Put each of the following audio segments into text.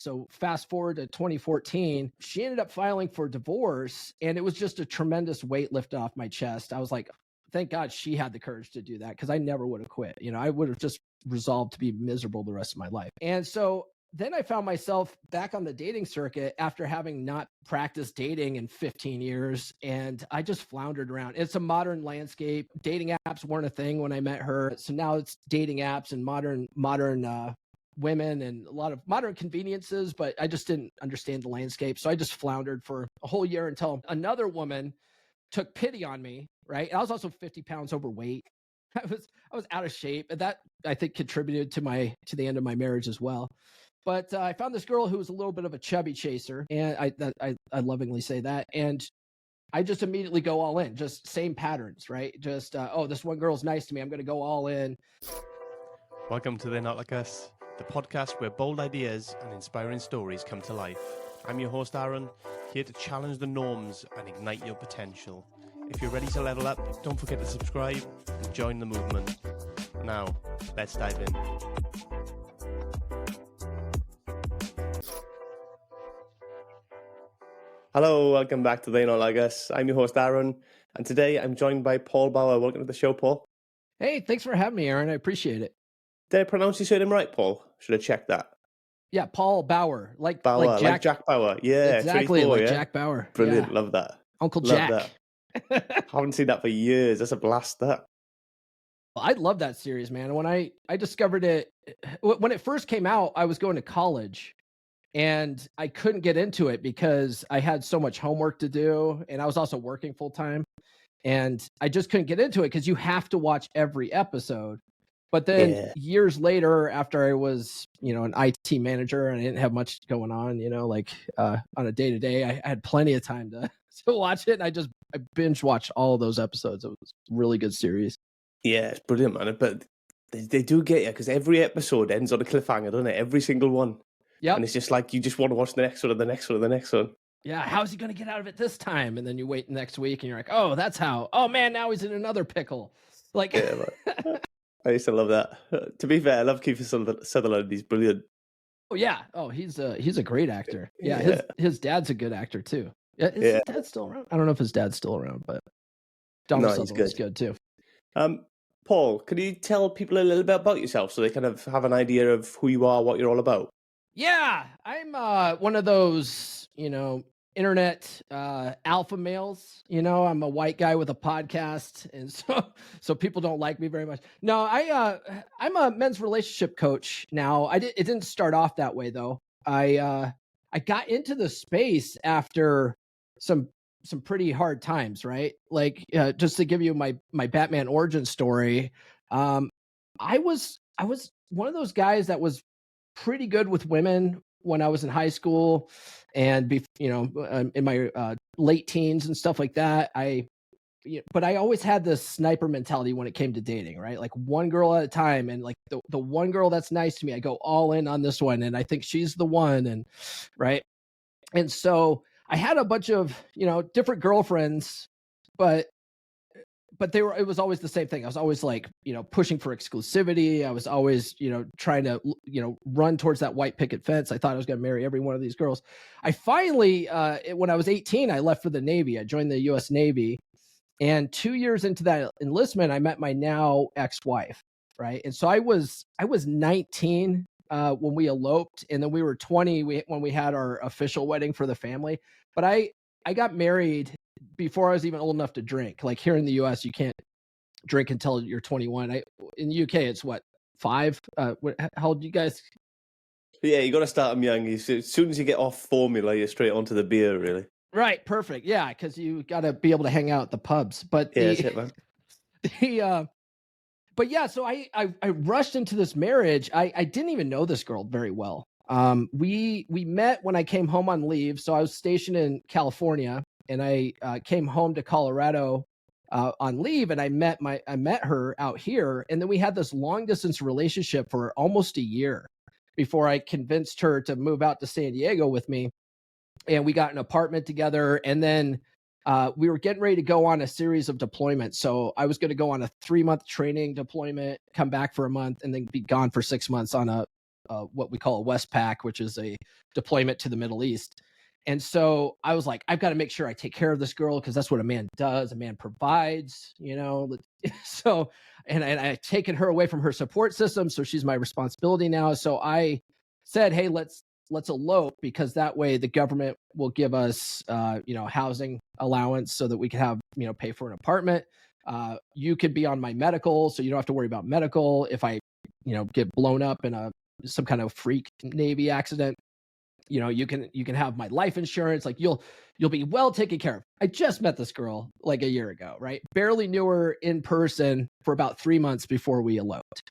So fast forward to 2014, she ended up filing for divorce, and it was just a tremendous weight lifted off my chest. I was like, thank God she had the courage to do that, because I never would have quit. I would have just resolved to be miserable the rest of my life. And so then I found myself back on the dating circuit after having not practiced dating in 15 years. And I just floundered around. It's a modern landscape. Dating apps weren't a thing when I met her. So now it's dating apps and modern women and a lot of modern conveniences, but I just didn't understand the landscape. So I just floundered for a whole year until another woman took pity on me, right? And I was also 50 pounds overweight. I was out of shape. And that, I think, contributed to the end of my marriage as well. But I found this girl who was a little bit of a chubby chaser, and I lovingly say that. And I just immediately go all in, just same patterns, right? Just, this one girl's nice to me, I'm going to go all in. Welcome to They're Not Like Us, the podcast where bold ideas and inspiring stories come to life. I'm your host, Aaron, here to challenge the norms and ignite your potential. If you're ready to level up, don't forget to subscribe and join the movement. Now, let's dive in. Hello, welcome back to They're Not Like Us. I'm your host, Aaron, and today I'm joined by Paul Bauer. Welcome to the show, Paul. Hey, thanks for having me, Aaron. I appreciate it. Did I pronounce your surname right, Paul? Should I check that? Yeah, Paul Bauer, like Jack Bauer. Yeah, exactly, like Jack Bauer. Brilliant, yeah. Love that. Uncle love Jack. That. Haven't seen that for years. That's a blast. That. I love that series, man. When I discovered it, when it first came out, I was going to college. And I couldn't get into it because I had so much homework to do, and I was also working full time. And I just couldn't get into it because you have to watch every episode. But then years later, after I was, an IT manager and I didn't have much going on, on a day to day, I had plenty of time to watch it. And I binge watched all of those episodes. It was a really good series. Yeah, it's brilliant, man. But they do get you because every episode ends on a cliffhanger, doesn't it? Every single one. Yeah, and it's just like you just want to watch the next one and the next one and the next one. Yeah, how's he going to get out of it this time? And then you wait next week and you're like, oh, that's how. Oh man, now he's in another pickle. Like, I used to love that. To be fair, I love Kiefer Sutherland. He's brilliant. Oh yeah. Oh, he's a great actor. Yeah, his dad's a good actor too. His dad's still around? I don't know if his dad's still around, but Donald Sutherland's good too. Paul, can you tell people a little bit about yourself so they kind of have an idea of who you are, what you're all about? Yeah, I'm one of those, internet alpha males. I'm a white guy with a podcast, and so people don't like me very much. No, I'm a men's relationship coach now. It didn't start off that way though. I got into the space after some pretty hard times, right? Like just to give you my Batman origin story, I was one of those guys that was pretty good with women when I was in high school and in my late teens and stuff like that. But I always had this sniper mentality when it came to dating, right? Like one girl at a time, and like the one girl that's nice to me, I go all in on this one, and I think she's the one, and right. And so I had a bunch of different girlfriends, but it was always the same thing. I was always like, pushing for exclusivity. I was always, trying to, run towards that white picket fence. I thought I was going to marry every one of these girls. I finally, when I was 18, I left for the Navy. I joined the U.S. Navy. And 2 years into that enlistment, I met my now ex-wife, right? And so I was 19 when we eloped, and then we were 20 when we had our official wedding for the family. But I got married before I was even old enough to drink. Like here in the US, you can't drink until you're 21. In the UK, it's what, 5? How old you guys? Yeah, you got to start them young. As soon as you get off formula, you're straight onto the beer, really. Right, perfect. Yeah, because you got to be able to hang out at the pubs. But that's it, man. But yeah, so I rushed into this marriage. I didn't even know this girl very well. We met when I came home on leave. So I was stationed in California. And I came home to Colorado on leave, and I met her out here, and then we had this long distance relationship for almost a year before I convinced her to move out to San Diego with me, and we got an apartment together, and then we were getting ready to go on a series of deployments. So I was going to go on a 3-month training deployment, come back for a month, and then be gone for 6 months on a what we call a Westpac, which is a deployment to the Middle East. And so I was like, I've got to make sure I take care of this girl because that's what a man does. A man provides, you know. So, and I've taken her away from her support system, so she's my responsibility now. So I said, hey, let's elope, because that way the government will give us, housing allowance so that we can have, pay for an apartment. You could be on my medical, so you don't have to worry about medical if I, get blown up in some kind of freak Navy accident. You can have my life insurance. Like you'll be well taken care of. I just met this girl like a year ago, right? Barely knew her in person for about 3 months before we eloped.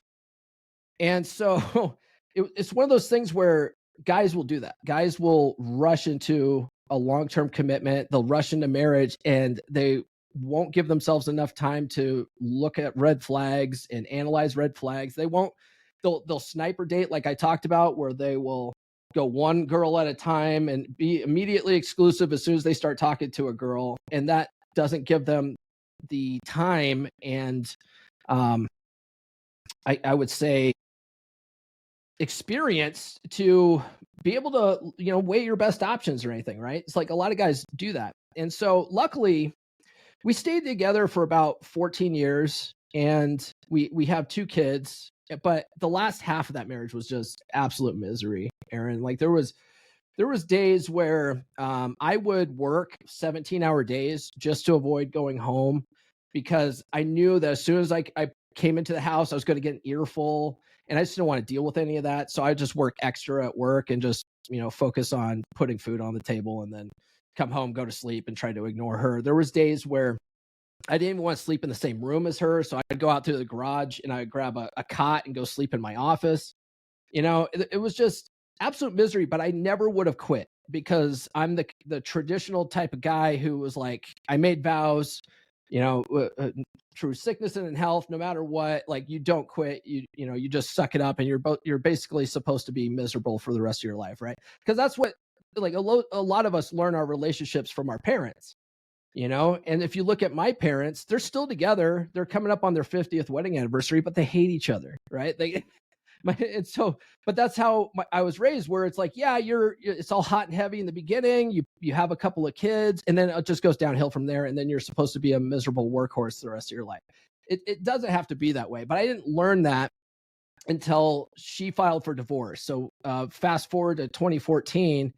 And so it's one of those things where guys will do that. Guys will rush into a long-term commitment. They'll rush into marriage, and they won't give themselves enough time to look at red flags and analyze red flags. They'll sniper date, like I talked about, where they will go one girl at a time and be immediately exclusive as soon as they start talking to a girl. And that doesn't give them the time and, I would say, experience to be able to, weigh your best options or anything, right? It's like a lot of guys do that. And so luckily we stayed together for about 14 years, and we have 2 kids. But the last half of that marriage was just absolute misery, Aaron. Like there was days where I would work 17-hour days just to avoid going home, because I knew that as soon as I came into the house, I was going to get an earful, and I just didn't want to deal with any of that. So I just work extra at work and just, focus on putting food on the table, and then come home, go to sleep, and try to ignore her. There was days where I didn't even want to sleep in the same room as her. So I'd go out to the garage and I'd grab a cot and go sleep in my office. It was just absolute misery, but I never would have quit, because I'm the traditional type of guy who was like, I made vows, through sickness and in health, no matter what, like you don't quit, you just suck it up, and you're basically supposed to be miserable for the rest of your life. Right. Because that's what, like a lot of us learn our relationships from our parents. And if you look at my parents, they're still together. They're coming up on their 50th wedding anniversary, but they hate each other, right? And so, but that's how I was raised, where it's like, yeah, it's all hot and heavy in the beginning. You have a couple of kids, and then it just goes downhill from there. And then you're supposed to be a miserable workhorse the rest of your life. It doesn't have to be that way, but I didn't learn that until she filed for divorce. So fast forward to 2014.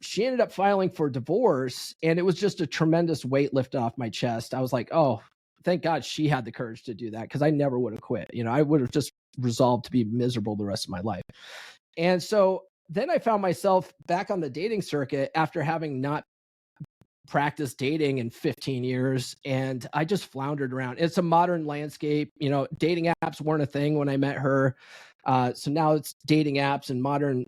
She ended up filing for divorce, and it was just a tremendous weight lifted off my chest. I was like, oh, thank God she had the courage to do that, because I never would have quit. I would have just resolved to be miserable the rest of my life. And so then I found myself back on the dating circuit after having not practiced dating in 15 years, and I just floundered around. It's a modern landscape. Dating apps weren't a thing when I met her. So now it's dating apps and modern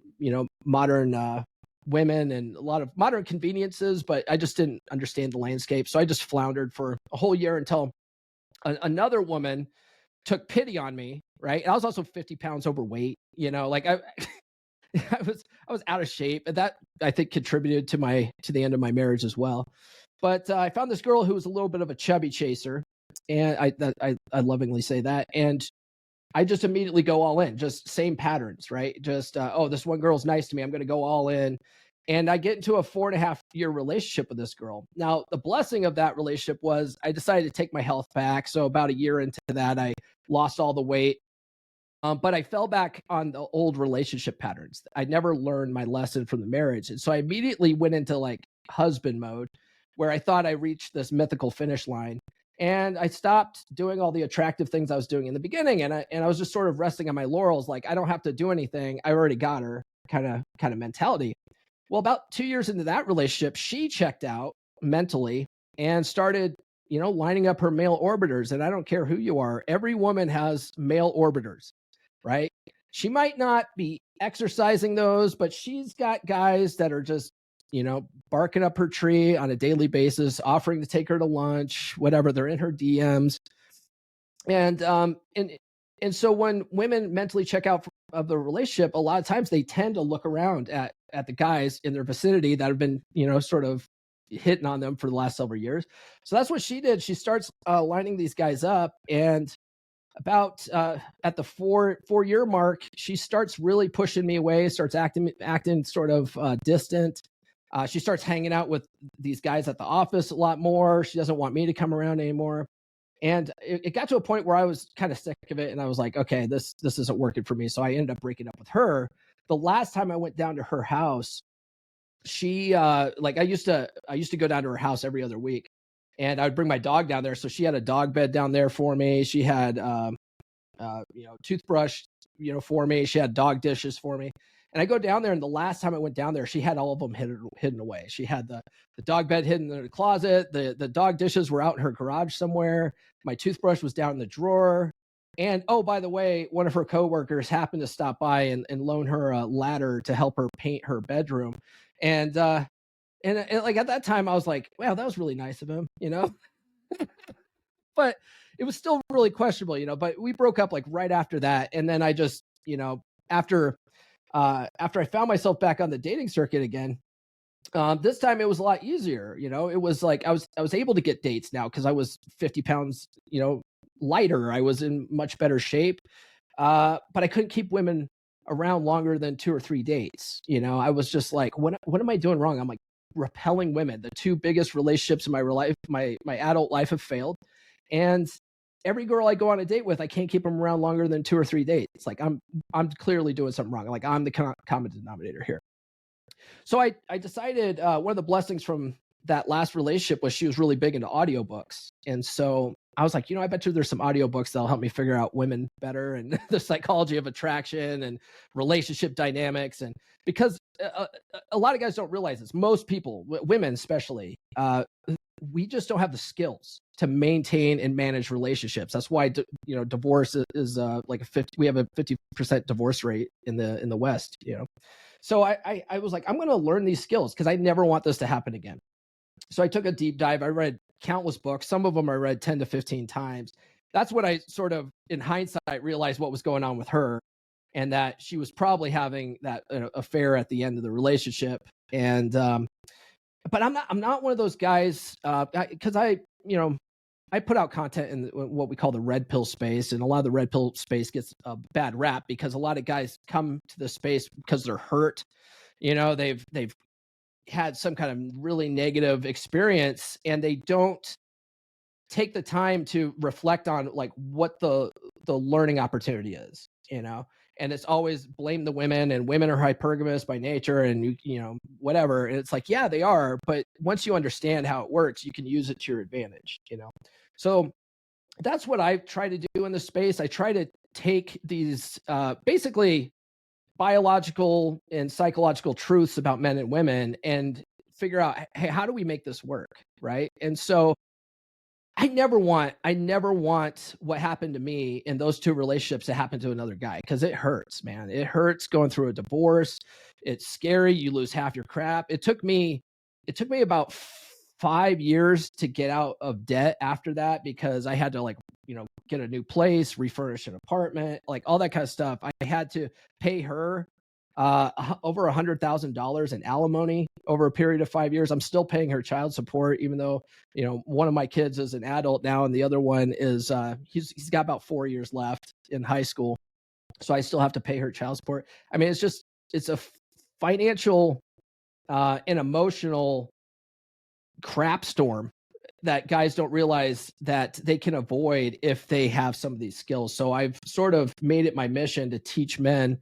women and a lot of modern conveniences, but I just didn't understand the landscape. So I just floundered for a whole year until another woman took pity on me. Right. And I was also 50 pounds overweight, like I was out of shape, and that I think contributed to the end of my marriage as well. But I found this girl who was a little bit of a chubby chaser, and I lovingly say that. And I just immediately go all in, just same patterns, right? Just, this one girl's nice to me, I'm going to go all in. And I get into a 4.5-year relationship with this girl. Now, the blessing of that relationship was I decided to take my health back. So about a year into that, I lost all the weight. But I fell back on the old relationship patterns. I never learned my lesson from the marriage. And so I immediately went into like husband mode, where I thought I reached this mythical finish line. And I stopped doing all the attractive things I was doing in the beginning. And I was just sort of resting on my laurels. Like, I don't have to do anything. I already got her kind of mentality. Well, about 2 years into that relationship, she checked out mentally and started, lining up her male orbiters. And I don't care who you are. Every woman has male orbiters, right? She might not be exercising those, but she's got guys that are just, barking up her tree on a daily basis, offering to take her to lunch, whatever. They're in her DMs. And so when women mentally check out of the relationship, a lot of times they tend to look around at the guys in their vicinity that have been, sort of hitting on them for the last several years. So that's what she did. She starts lining these guys up, and about at the 4 year mark, she starts really pushing me away, starts acting sort of distant. She starts hanging out with these guys at the office a lot more. She doesn't want me to come around anymore. And it got to a point where I was kind of sick of it, and I was like, okay, this isn't working for me. So I ended up breaking up with her. The last time I went down to her house, she like I used to go down to her house every other week, and I'd bring my dog down there. So she had a dog bed down there for me. She had toothbrush, for me. She had dog dishes for me. And I go down there, and the last time I went down there, she had all of them hidden away. She had the dog bed hidden in the closet. The dog dishes were out in her garage somewhere. My toothbrush was down in the drawer. And oh, by the way, one of her coworkers happened to stop by and loan her a ladder to help her paint her bedroom. And like at that time, I was like, wow, that was really nice of him. But it was still really questionable. But we broke up like right after that. And then I just, after after I found myself back on the dating circuit again, this time it was a lot easier. It was like I was able to get dates now because I was 50 pounds, lighter. I was in much better shape. But I couldn't keep women around longer than 2 or 3 dates. I was just like, what am I doing wrong? I'm like repelling women. The two biggest relationships in my life, my adult life, have failed. And every girl I go on a date with, I can't keep them around longer than 2 or 3 dates. It's like I'm clearly doing something wrong. Like I'm the common denominator here. So I decided one of the blessings from that last relationship was she was really big into audiobooks. And so I was like, I bet you there's some audiobooks that'll help me figure out women better and the psychology of attraction and relationship dynamics. And because a lot of guys don't realize this, most people, women especially, we just don't have the skills to maintain and manage relationships. That's why divorce is like we have a 50% divorce rate in the West. So I was like, I'm going to learn these skills because I never want this to happen again. So I took a deep dive. I read countless books. Some of them I read 10 to 15 times. That's when I sort of, in hindsight, realized what was going on with her, and that she was probably having that affair at the end of the relationship. And but I'm not one of those guys because I put out content in what we call the red pill space, and a lot of the red pill space gets a bad rap because a lot of guys come to the space because they're hurt. They've had some kind of really negative experience, and they don't take the time to reflect on like what the learning opportunity is. And it's always blame the women, and women are hypergamous by nature, and whatever. And it's like, yeah, they are, but once you understand how it works, you can use it to your advantage. So that's what I try to do in the space. I try to take these basically biological and psychological truths about men and women and figure out, hey, how do we make this work? Right. And so I never want what happened to me in those two relationships to happen to another guy, because it hurts, man. It hurts going through a divorce. It's scary. You lose half your crap. It took me about 5 years to get out of debt after that, because I had to get a new place, refurnish an apartment, like all that kind of stuff. I had to pay her over $100,000 in alimony over a period of 5 years. I'm still paying her child support, even though one of my kids is an adult now, and the other one is he's got about 4 years left in high school, so I still have to pay her child support. I mean, it's a financial and emotional crap storm that guys don't realize that they can avoid if they have some of these skills. So I've sort of made it my mission to teach men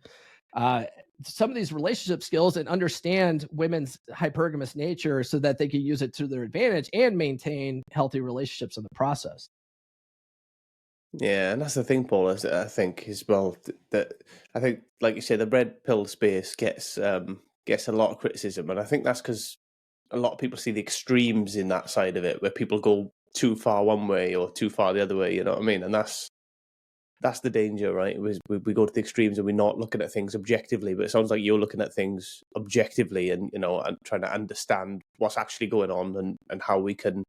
some of these relationship skills and understand women's hypergamous nature so that they can use it to their advantage and maintain healthy relationships in the process. Yeah, and that's the thing, Paul, is I think as well that I think, like you say, the red pill space gets a lot of criticism, and I think that's because a lot of people see the extremes in that side of it, where people go too far one way or too far the other way. You know what I mean? And that's the danger, right? We go to the extremes and we're not looking at things objectively. But it sounds like you're looking at things objectively, and and trying to understand what's actually going on and how we can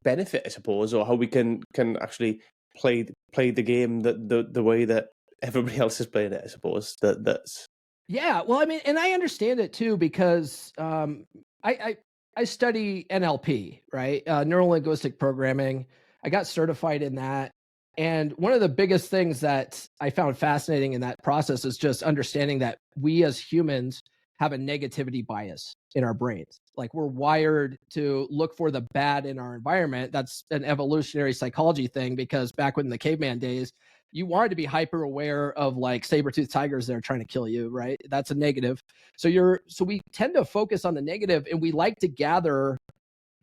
benefit, I suppose, or how we can actually play the game the way that everybody else is playing it, I suppose. That's Yeah, well, I mean, and I understand it too, because I study NLP, right? Neuro linguistic programming. I got certified in that. And one of the biggest things that I found fascinating in that process is just understanding that we as humans have a negativity bias in our brains. Like we're wired to look for the bad in our environment. That's an evolutionary psychology thing because back in the caveman days, you wanted to be hyper aware of like saber-toothed tigers that are trying to kill you, right? That's a negative. So we tend to focus on the negative and we like to gather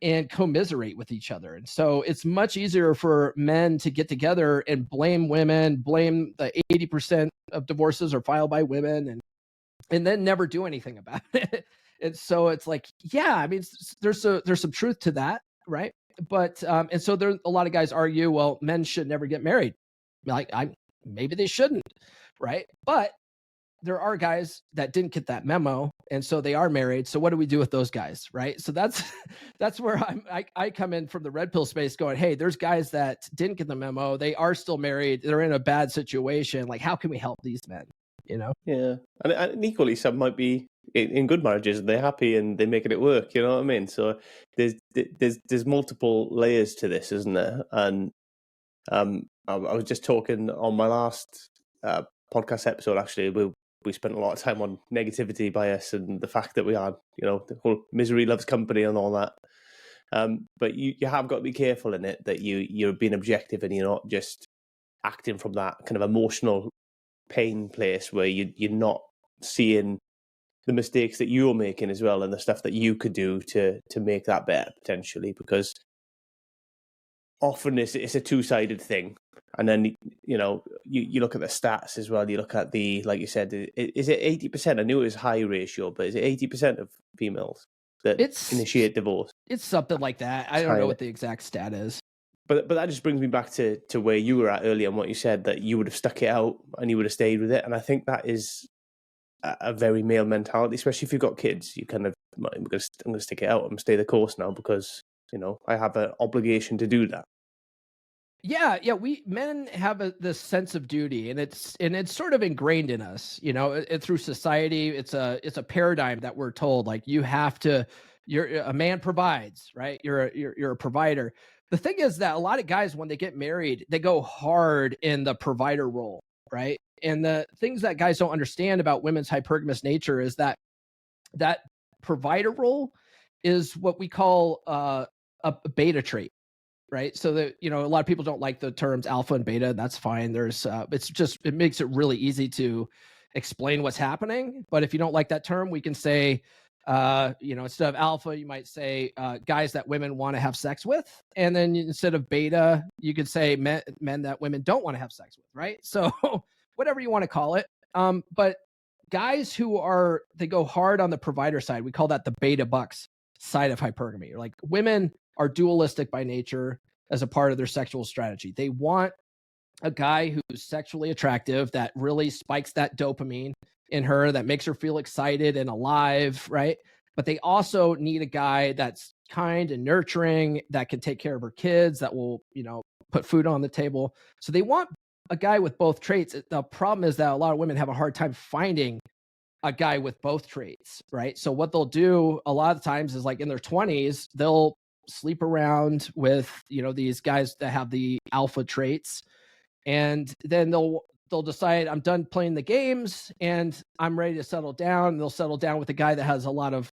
and commiserate with each other. And so it's much easier for men to get together and blame women, blame the 80% of divorces are filed by women and then never do anything about it. And so it's like, yeah, I mean, there's some truth to that, right? But and so there a lot of guys argue, well, men should never get married. Like maybe they shouldn't, right? But there are guys that didn't get that memo and so they are married. So what do we do with those guys, right? So that's that's where I come in from the red pill space going, hey, there's guys that didn't get the memo, they are still married, they're in a bad situation, like how can we help these men, you know? Yeah, and equally, some might be in good marriages and they're happy and they're making it work. You know what I mean? So there's multiple layers to this, isn't there? And I was just talking on my last podcast episode. Actually, we spent a lot of time on negativity bias and the fact that we are, the whole misery loves company and all that. But you have got to be careful in it that you're being objective and you're not just acting from that kind of emotional pain place where you're not seeing the mistakes that you're making as well and the stuff that you could do to make that better potentially, because often it's a two-sided thing. And then you look at the stats as well, you look at the, like you said, is it 80%? I knew it was high ratio, but is it 80% of females that initiate divorce? It's something like that. I don't know what the exact stat is. But that just brings me back to where you were at earlier and what you said, that you would have stuck it out and you would have stayed with it. And I think that is a very male mentality, especially if you've got kids. You kind of, I'm going to stick it out and stay the course now because, I have an obligation to do that. Yeah, we men have this sense of duty, and it's sort of ingrained in us, through society. It's a paradigm that we're told, like you have to. You're a man provides, right? You're a provider. The thing is that a lot of guys, when they get married, they go hard in the provider role, right? And the things that guys don't understand about women's hypergamous nature is that provider role is what we call a beta trait. Right. So that, a lot of people don't like the terms alpha and beta. That's fine. It makes it really easy to explain what's happening. But if you don't like that term, we can say, instead of alpha, you might say guys that women want to have sex with. And then instead of beta, you could say men that women don't want to have sex with. Right. So whatever you want to call it. But guys they go hard on the provider side. We call that the beta bucks side of hypergamy. Like women are dualistic by nature as a part of their sexual strategy. They want a guy who's sexually attractive, that really spikes that dopamine in her, that makes her feel excited and alive, right? But they also need a guy that's kind and nurturing, that can take care of her kids, that will, put food on the table. So they want a guy with both traits. The problem is that a lot of women have a hard time finding a guy with both traits, right? So what they'll do a lot of times is, like in their 20s, they'll sleep around with these guys that have the alpha traits, and then they'll decide, I'm done playing the games and I'm ready to settle down. And they'll settle down with a guy that has a lot of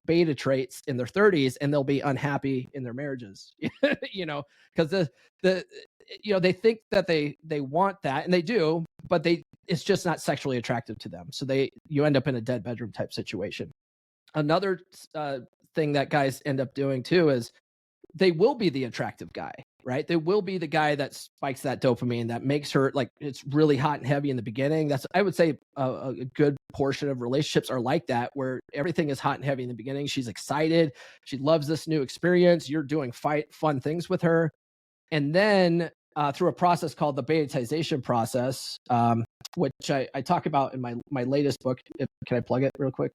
beta traits in their 30s, and they'll be unhappy in their marriages. Because they think that they want that, and they do, but it's just not sexually attractive to them. So you end up in a dead bedroom type situation. Another thing that guys end up doing too is they will be the attractive guy, right? They will be the guy that spikes that dopamine, that makes her, like, it's really hot and heavy in the beginning. That's, I would say, a good portion of relationships are like that, where everything is hot and heavy in the beginning. She's excited. She loves this new experience. You're doing fun things with her. And then through a process called the betaization process, which I talk about in my latest book. Can I plug it real quick?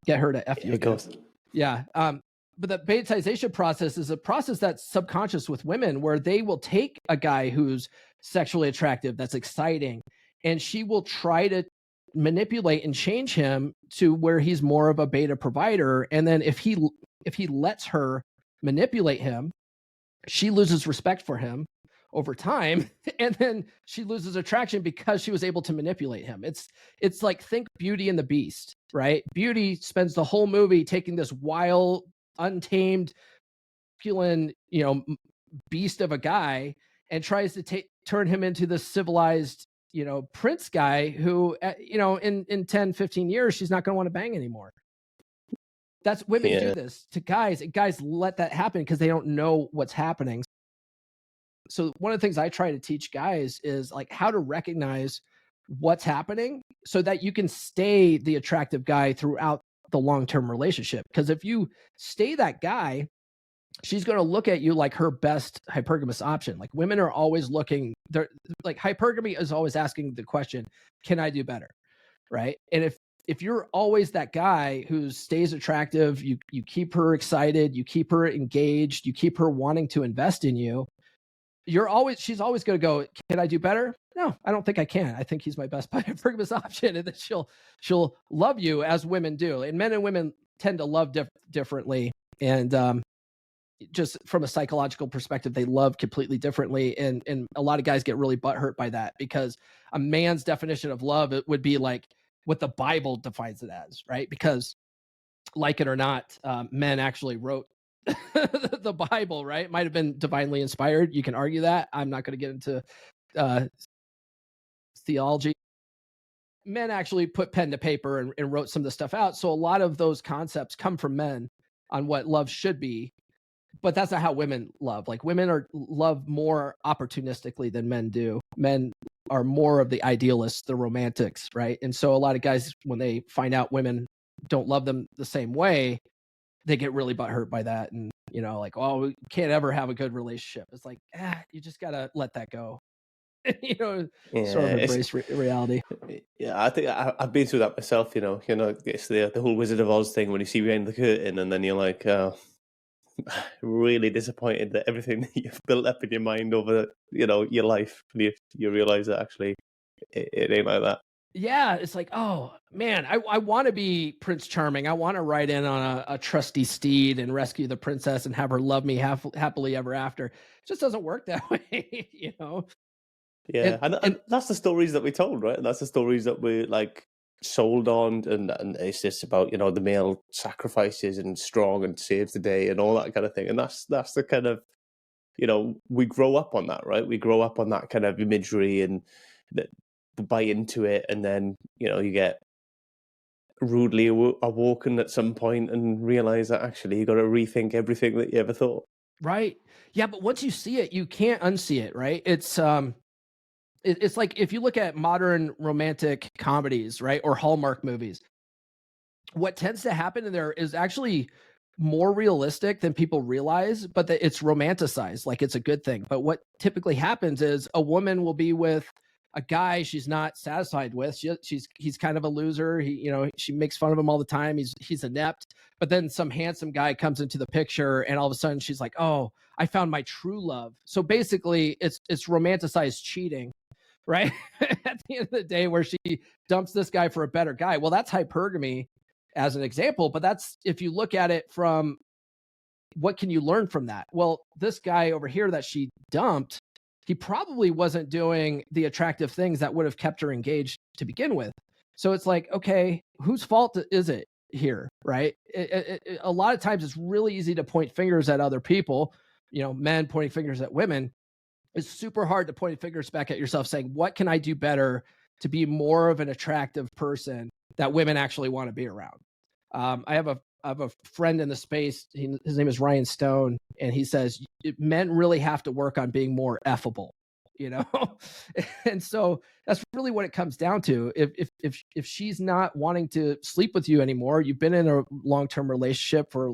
Get her to F you. Of course. Yeah. But the betaization process is a process that's subconscious with women, where they will take a guy who's sexually attractive, that's exciting, and she will try to manipulate and change him to where he's more of a beta provider. And then if he lets her manipulate him, she loses respect for him, over time, and then she loses attraction because she was able to manipulate him. It's like, think Beauty and the Beast, right? Beauty spends the whole movie taking this wild, untamed, masculine, beast of a guy, and tries to turn him into this civilized, prince guy who, in 10, 15 years, she's not going to want to bang anymore. That's women do this to guys, and guys let that happen because they don't know what's happening. So one of the things I try to teach guys is like how to recognize what's happening so that you can stay the attractive guy throughout the long-term relationship. Because if you stay that guy, she's going to look at you like her best hypergamous option. Like, women are always looking, they're like, hypergamy is always asking the question, can I do better? Right. And if you're always that guy who stays attractive, you keep her excited, you keep her engaged, you keep her wanting to invest in you, she's always going to go, can I do better? No, I don't think I can. I think he's my best hypergamous option. And then she'll love you, as women do. And men and women tend to love differently. And just from a psychological perspective, they love completely differently. And a lot of guys get really butthurt by that, because a man's definition of love, it would be like what the Bible defines it as, right? Because, like it or not, men actually wrote the Bible, right? It might have been divinely inspired. You can argue that. I'm not going to get into theology. Men actually put pen to paper and wrote some of the stuff out. So a lot of those concepts come from men on what love should be. But that's not how women love. Like, women love more opportunistically than men do. Men are more of the idealists, the romantics, right? And so a lot of guys, when they find out women don't love them the same way, they get really butthurt by that. And, like, oh, we can't ever have a good relationship. It's like, you just got to let that go. Sort of embrace reality. Yeah, I think I've been through that myself. It's the whole Wizard of Oz thing when you see behind the curtain, and then you're like, really disappointed that everything that you've built up in your mind over, your life, you realize that actually it ain't like that. Yeah, it's like, oh man, I want to be Prince Charming. I want to ride in on a trusty steed and rescue the princess and have her love me happily ever after. It just doesn't work that way, Yeah, and that's the stories that we told, right? And that's the stories that we like sold on, and it's just about the male sacrifices and strong and saves the day and all that kind of thing. And that's the kind of we grow up on that, right? We grow up on that kind of imagery and buy into it, and then you get rudely awoken at some point and realize that actually you got to rethink everything that you ever thought. Right. Yeah, but once you see it, you can't unsee it, right? It's like, if you look at modern romantic comedies, right, or Hallmark movies, what tends to happen in there is actually more realistic than people realize, but that it's romanticized like it's a good thing. But what typically happens is a woman will be with a guy she's not satisfied with. He's kind of a loser. She makes fun of him all the time. He's inept. But then some handsome guy comes into the picture, and all of a sudden she's like, "Oh, I found my true love." So basically, it's romanticized cheating, right? At the end of the day, where she dumps this guy for a better guy. Well, that's hypergamy as an example, but that's, if you look at it from, what can you learn from that? Well, this guy over here that she dumped, he probably wasn't doing the attractive things that would have kept her engaged to begin with. So it's like, okay, whose fault is it here, right? A lot of times it's really easy to point fingers at other people, men pointing fingers at women. It's super hard to point fingers back at yourself, saying, what can I do better to be more of an attractive person that women actually want to be around? I have a friend in the space. His name is Ryan Stone, and he says men really have to work on being more effable, and so that's really what it comes down to. If she's not wanting to sleep with you anymore, you've been in a long-term relationship for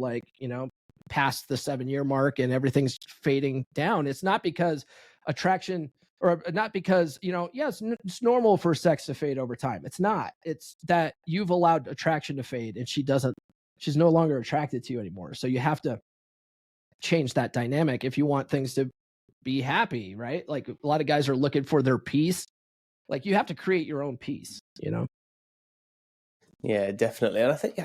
past the 7-year mark, and everything's fading down. It's not because attraction, or not because, it's normal for sex to fade over time. It's not. It's that you've allowed attraction to fade, and she's no longer attracted to you anymore. So you have to change that dynamic if you want things to be happy, right? Like, a lot of guys are looking for their peace. Like, you have to create your own peace, Yeah, definitely. And I think,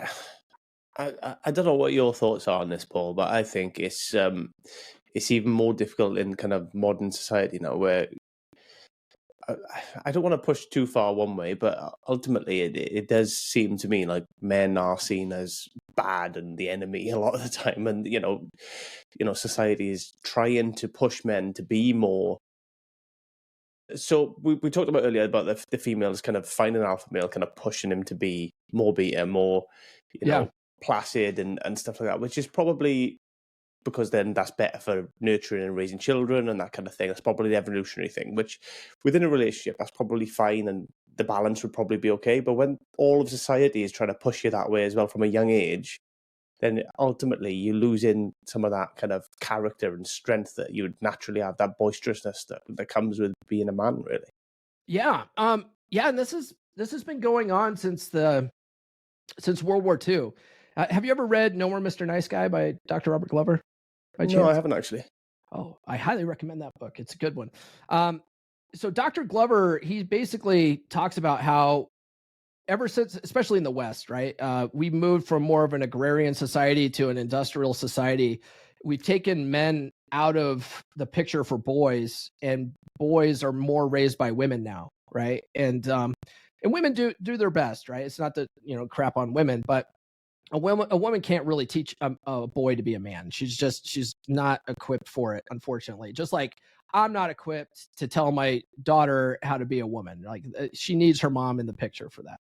I don't know what your thoughts are on this, Paul, but I think it's it's even more difficult in kind of modern society now, where I don't want to push too far one way, but ultimately it does seem to me like men are seen as bad and the enemy a lot of the time, and society is trying to push men to be more. So we talked about earlier about the females kind of finding an alpha male, kind of pushing him to be more beta, more placid and stuff like that, which is probably because then that's better for nurturing and raising children and that kind of thing. That's probably the evolutionary thing, which within a relationship, that's probably fine and the balance would probably be okay. But when all of society is trying to push you that way as well from a young age, then ultimately you lose in some of that kind of character and strength that you would naturally have, that boisterousness that comes with being a man, really. Yeah. And this has been going on since World War II. Have you ever read No More Mr. Nice Guy by Dr. Robert Glover? By No, I chance? haven't actually. Oh, I highly recommend that book. It's a good one. So Dr. Glover, he basically talks about how ever since, especially in the West, right, we moved from more of an agrarian society to an industrial society. We've taken men out of the picture for boys, and boys are more raised by women now, right? And women do their best, right? It's not that crap on women, but a woman can't really teach a boy to be a man. She's not equipped for it, unfortunately. Just like I'm not equipped to tell my daughter how to be a woman. Like she needs her mom in the picture for that.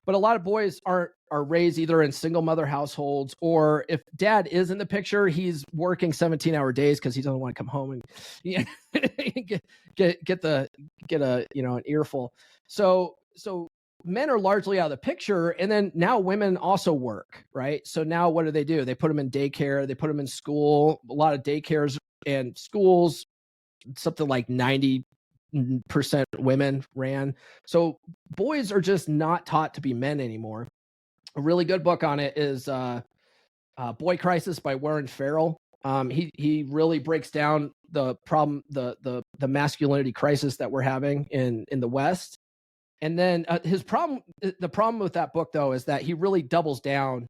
But a lot of boys are raised either in single mother households, or if dad is in the picture, he's working 17-hour days because he doesn't want to come home and get an earful. So men are largely out of the picture, and then now women also work, right? So now what do? They put them in daycare, they put them in school. A lot of daycares and schools, something like 90% women ran. So boys are just not taught to be men anymore. A really good book on it is Boy Crisis by Warren Farrell. He really breaks down the problem, the masculinity crisis that we're having in the West. And then the problem with that book, though, is that he really doubles down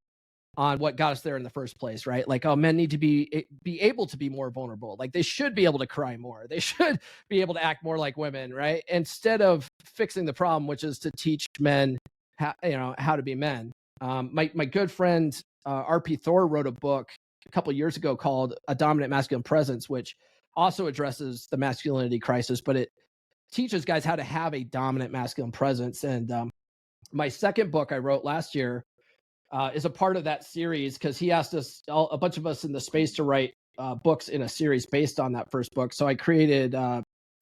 on what got us there in the first place, right? Like, oh, men need to be able to be more vulnerable. Like they should be able to cry more. They should be able to act more like women, right? Instead of fixing the problem, which is to teach men how to be men. My good friend R.P. Thor wrote a book a couple of years ago called A Dominant Masculine Presence, which also addresses the masculinity crisis, but it teaches guys how to have a dominant masculine presence. And my second book I wrote last year is a part of that series, because he asked us, a bunch of us in the space, to write books in a series based on that first book. So I created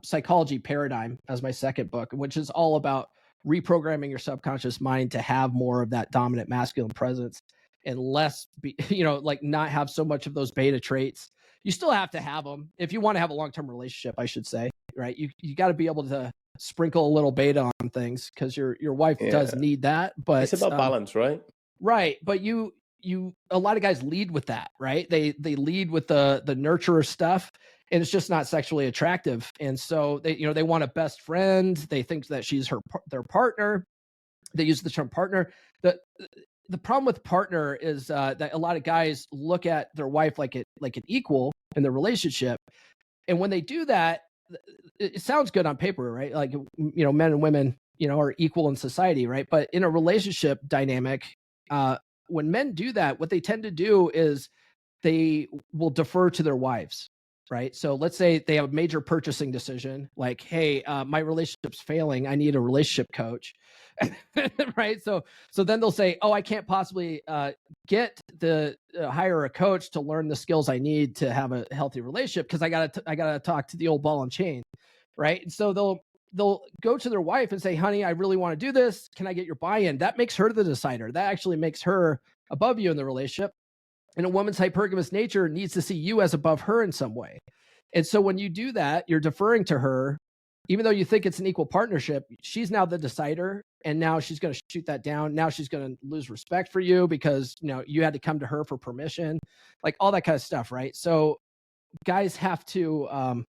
Psychology Paradigm as my second book, which is all about reprogramming your subconscious mind to have more of that dominant masculine presence and less like not have so much of those beta traits. You still have to have them if you want to have a long-term relationship, I should say, right? You got to be able to sprinkle a little beta on things, because your wife does need that. But it's about balance, right? Right. But a lot of guys lead with that, right? They lead with the nurturer stuff, and it's just not sexually attractive. And so they want a best friend. They think that she's their partner. They use the term partner. The problem with partner is that a lot of guys look at their wife like an equal in their relationship. And when they do that, it sounds good on paper, right? Like, men and women, are equal in society, right? But in a relationship dynamic, when men do that, what they tend to do is they will defer to their wives, right? So let's say they have a major purchasing decision, like, hey, my relationship's failing. I need a relationship coach. Right. So then they'll say, oh, I can't possibly hire a coach to learn the skills I need to have a healthy relationship, because I gotta talk to the old ball and chain. Right. And so they'll go to their wife and say, honey, I really want to do this. Can I get your buy-in? That makes her the decider. That actually makes her above you in the relationship. And a woman's hypergamous nature needs to see you as above her in some way. And so when you do that, you're deferring to her, even though you think it's an equal partnership. She's now the decider, and now she's going to shoot that down. Now she's going to lose respect for you because you had to come to her for permission, like all that kind of stuff, right? So guys have to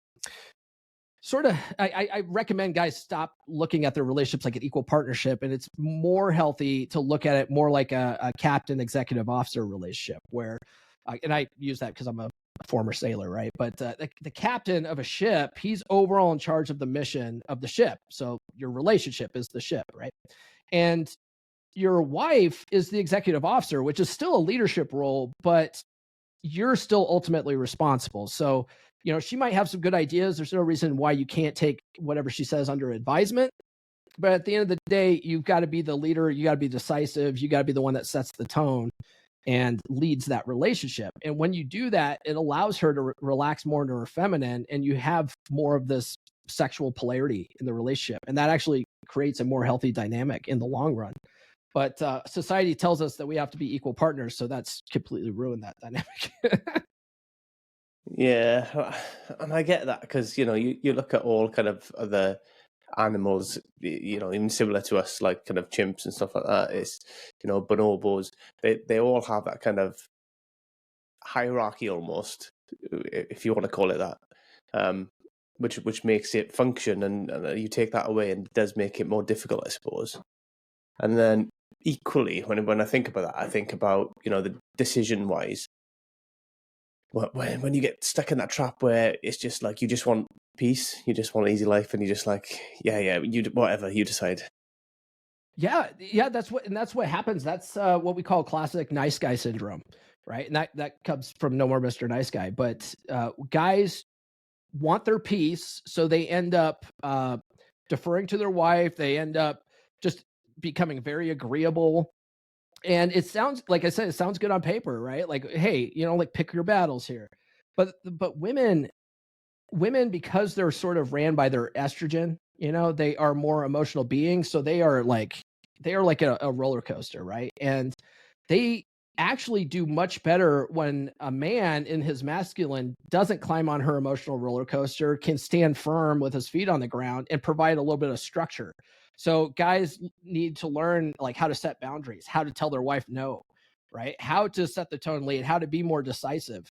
I recommend guys stop looking at their relationships like an equal partnership, and it's more healthy to look at it more like a captain executive officer relationship, where and I use that because I'm a former sailor, right? But the captain of a ship, he's overall in charge of the mission of the ship. So your relationship is the ship, right? And your wife is the executive officer, which is still a leadership role, but you're still ultimately responsible. So, she might have some good ideas. There's no reason why you can't take whatever she says under advisement. But at the end of the day, you've got to be the leader. You got to be decisive. You got to be the one that sets the tone and leads that relationship. And when you do that, it allows her to relax more into her feminine, and you have more of this sexual polarity in the relationship. And that actually creates a more healthy dynamic in the long run. But society tells us that we have to be equal partners. So that's completely ruined that dynamic. Yeah, and I get that because you look at all kind of other animals, even similar to us, like kind of chimps and stuff like that. It's bonobos. They all have that kind of hierarchy almost, if you want to call it that, which makes it function, and you take that away, and it does make it more difficult, I suppose. And then equally, when I think about that, I think about the decision wise. When you get stuck in that trap where it's just like you just want peace, you just want an easy life, and you just like, you whatever you decide. Yeah, that's what happens. That's what we call classic nice guy syndrome, right? And that comes from No More Mr. Nice Guy. But guys want their peace, so they end up deferring to their wife. They end up just becoming very agreeable. And it sounds, like I said, it sounds good on paper, right? Like, hey, like pick your battles here. But women, because they're sort of ran by their estrogen, they are more emotional beings. So they are like a roller coaster, right? And they actually do much better when a man in his masculine doesn't climb on her emotional roller coaster, can stand firm with his feet on the ground and provide a little bit of structure. So guys need to learn like how to set boundaries, how to tell their wife no, right? How to set the tone, lead, how to be more decisive.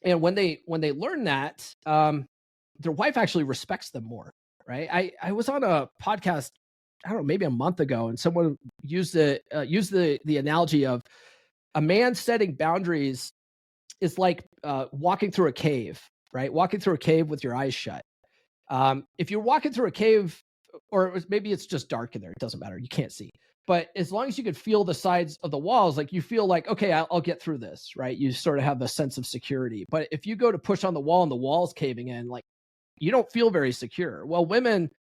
And when they learn that, their wife actually respects them more, right? I was on a podcast, I don't know, maybe a month ago, and someone used the analogy of a man setting boundaries is like walking through a cave, right? Walking through a cave with your eyes shut. If you're walking through a cave, or maybe it's just dark in there, it doesn't matter, you can't see. But as long as you could feel the sides of the walls, like you feel like, okay, I'll get through this, right? You sort of have a sense of security. But if you go to push on the wall and the wall's caving in, like you don't feel very secure. Well, women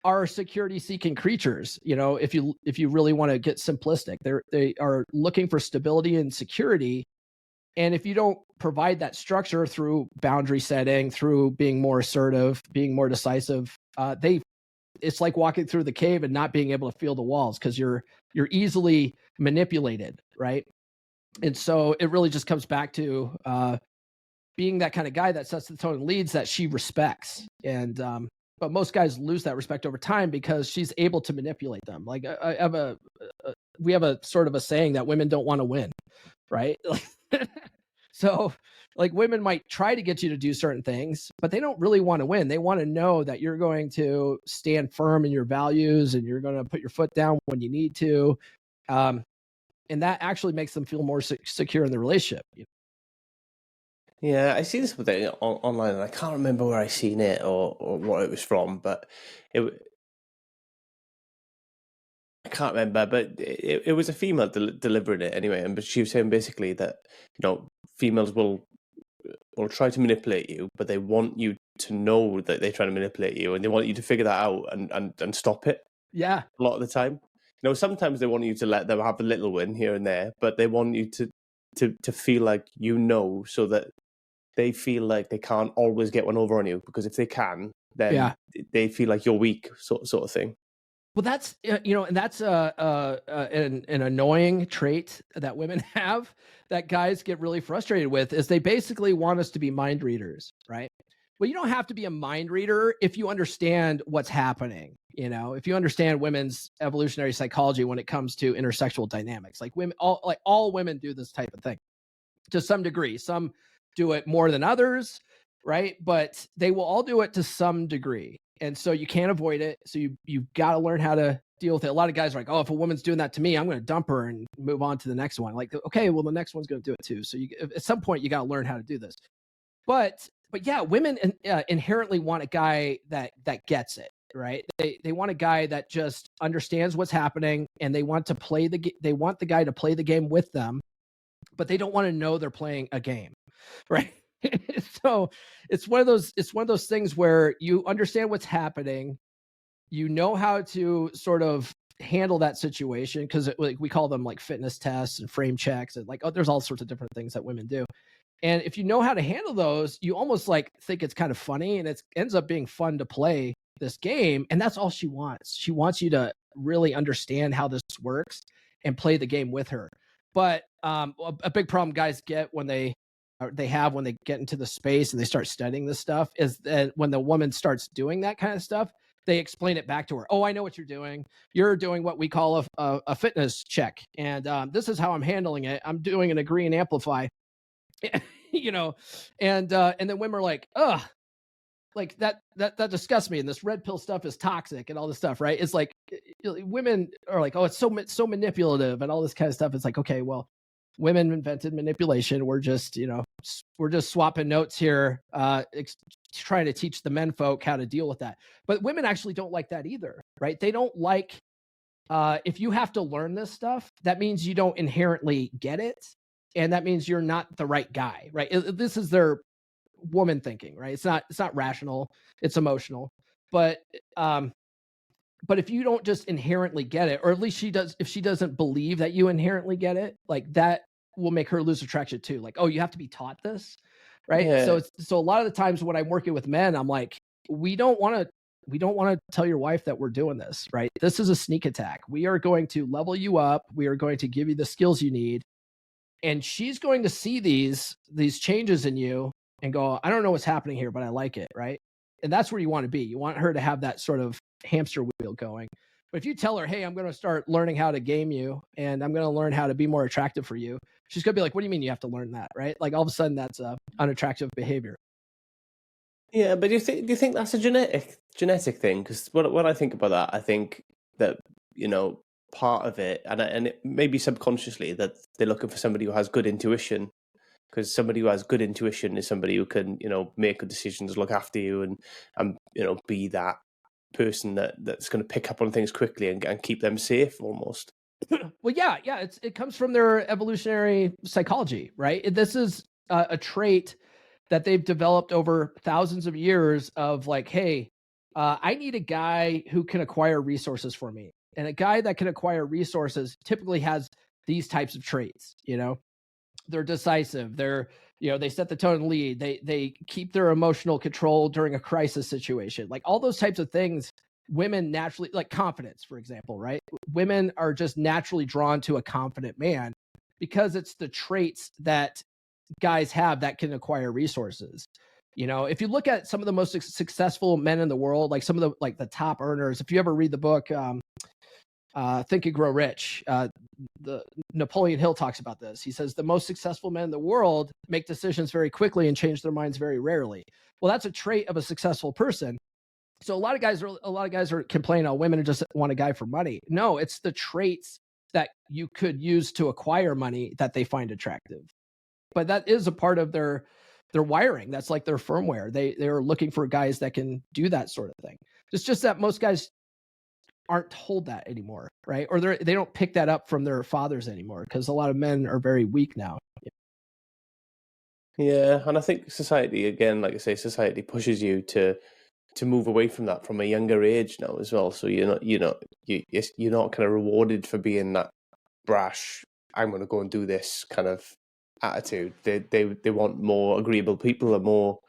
are security seeking creatures. If you really want to get simplistic, they are looking for stability and security. And if you don't provide that structure through boundary setting, through being more assertive, being more decisive, it's like walking through the cave and not being able to feel the walls because you're easily manipulated, right? And so it really just comes back to being that kind of guy that sets the tone and leads, that she respects. And but most guys lose that respect over time because she's able to manipulate them. Like we have a sort of a saying that women don't want to win, right? So like women might try to get you to do certain things, but they don't really want to win. They want to know that you're going to stand firm in your values and you're going to put your foot down when you need to. And that actually makes them feel more secure in the relationship. Yeah, I see this with it online, and I can't remember where I seen it or what it was from, but I can't remember. But it was a female delivering it anyway, but she was saying basically that females will try to manipulate you, but they want you to know that they're trying to manipulate you, and they want you to figure that out and stop it. Yeah, a lot of the time. Sometimes they want you to let them have a little win here and there, but they want you to feel like so that they feel like they can't always get one over on you, because if they can, then they feel like you're weak, sort of thing. Well, that's and that's an annoying trait that women have that guys get really frustrated with, is they basically want us to be mind readers, right? Well, you don't have to be a mind reader if you understand what's happening. If you understand women's evolutionary psychology when it comes to intersexual dynamics, like all women do this type of thing to some degree. Some do it more than others, right? But they will all do it to some degree. And so you can't avoid it. So you got to learn how to deal with it. A lot of guys are like, oh, if a woman's doing that to me, I'm going to dump her and move on to the next one. Like, okay, well, the next one's going to do it too. So at some point, you got to learn how to do this. But yeah, women inherently want a guy that gets it, right? They want a guy that just understands what's happening, and they want the guy to play the game with them, but they don't want to know they're playing a game, right? So it's one of those things where you understand what's happening, you know how to sort of handle that situation, because like we call them like fitness tests and frame checks, and like, oh, there's all sorts of different things that women do. And if you know how to handle those, you almost like think it's kind of funny, and it ends up being fun to play this game. And that's all she wants. She wants you to really understand how this works and play the game with her. But a big problem guys get when they get into the space and they start studying this stuff is that when the woman starts doing that kind of stuff, they explain it back to her. Oh, I know what you're doing. You're doing what we call a fitness check. And this is how I'm handling it. I'm doing an agree and amplify. And then women are like, ugh, like that disgusts me, and this red pill stuff is toxic and all this stuff, right? It's like women are like, oh, it's so manipulative and all this kind of stuff. It's like, okay, well, women invented manipulation. We're just swapping notes here, trying to teach the men folk how to deal with that. But women actually don't like that either, right? They don't like if you have to learn this stuff, that means you don't inherently get it. And that means you're not the right guy, right? This is their woman thinking, right? It's not rational, it's emotional. But if you don't just inherently get it, or at least if she doesn't believe that you inherently get it, like that will make her lose attraction too. Like, oh, you have to be taught this, right? Yeah. So a lot of the times when I'm working with men, I'm like, we don't want to tell your wife that we're doing this, right? This is a sneak attack. We are going to level you up. We are going to give you the skills you need. And she's going to see these changes in you and go, I don't know what's happening here, but I like it, right? And that's where you want to be. You want her to have that sort of hamster wheel going. But if you tell her, hey, I'm going to start learning how to game you, and I'm going to learn how to be more attractive for you, she's going to be like, what do you mean you have to learn that, right? Like all of a sudden that's unattractive behavior. Yeah, but do you think that's a genetic thing? Because when I think about that, I think that, part of it, and it maybe subconsciously, that they're looking for somebody who has good intuition, because somebody who has good intuition is somebody who can, make good decisions, look after you, and be that person that's going to pick up on things quickly and keep them safe almost. Well, yeah, it comes from their evolutionary psychology, right? This is a trait that they've developed over thousands of years of like, hey, I need a guy who can acquire resources for me. And a guy that can acquire resources typically has these types of traits, They're decisive. They set the tone and lead. They keep their emotional control during a crisis situation. Like all those types of things, women naturally, like confidence, for example, right? Women are just naturally drawn to a confident man because it's the traits that guys have that can acquire resources. If you look at some of the most successful men in the world, like some of the top earners, if you ever read the book Think and Grow Rich, the Napoleon Hill talks about this. He says the most successful men in the world make decisions very quickly and change their minds very rarely. Well, that's a trait of a successful person. So a lot of guys are complaining, oh, women just want a guy for money. No, it's the traits that you could use to acquire money that they find attractive. But that is a part of their wiring. That's like their firmware. They're looking for guys that can do that sort of thing. It's just that most guys aren't told that anymore, right? Or they don't pick that up from their fathers anymore, because a lot of men are very weak now. Yeah, and I think society, again, like I say, society pushes you to move away from that from a younger age now as well. So you're not kind of rewarded for being that brash, I'm going to go and do this kind of attitude. They want more agreeable people, and more,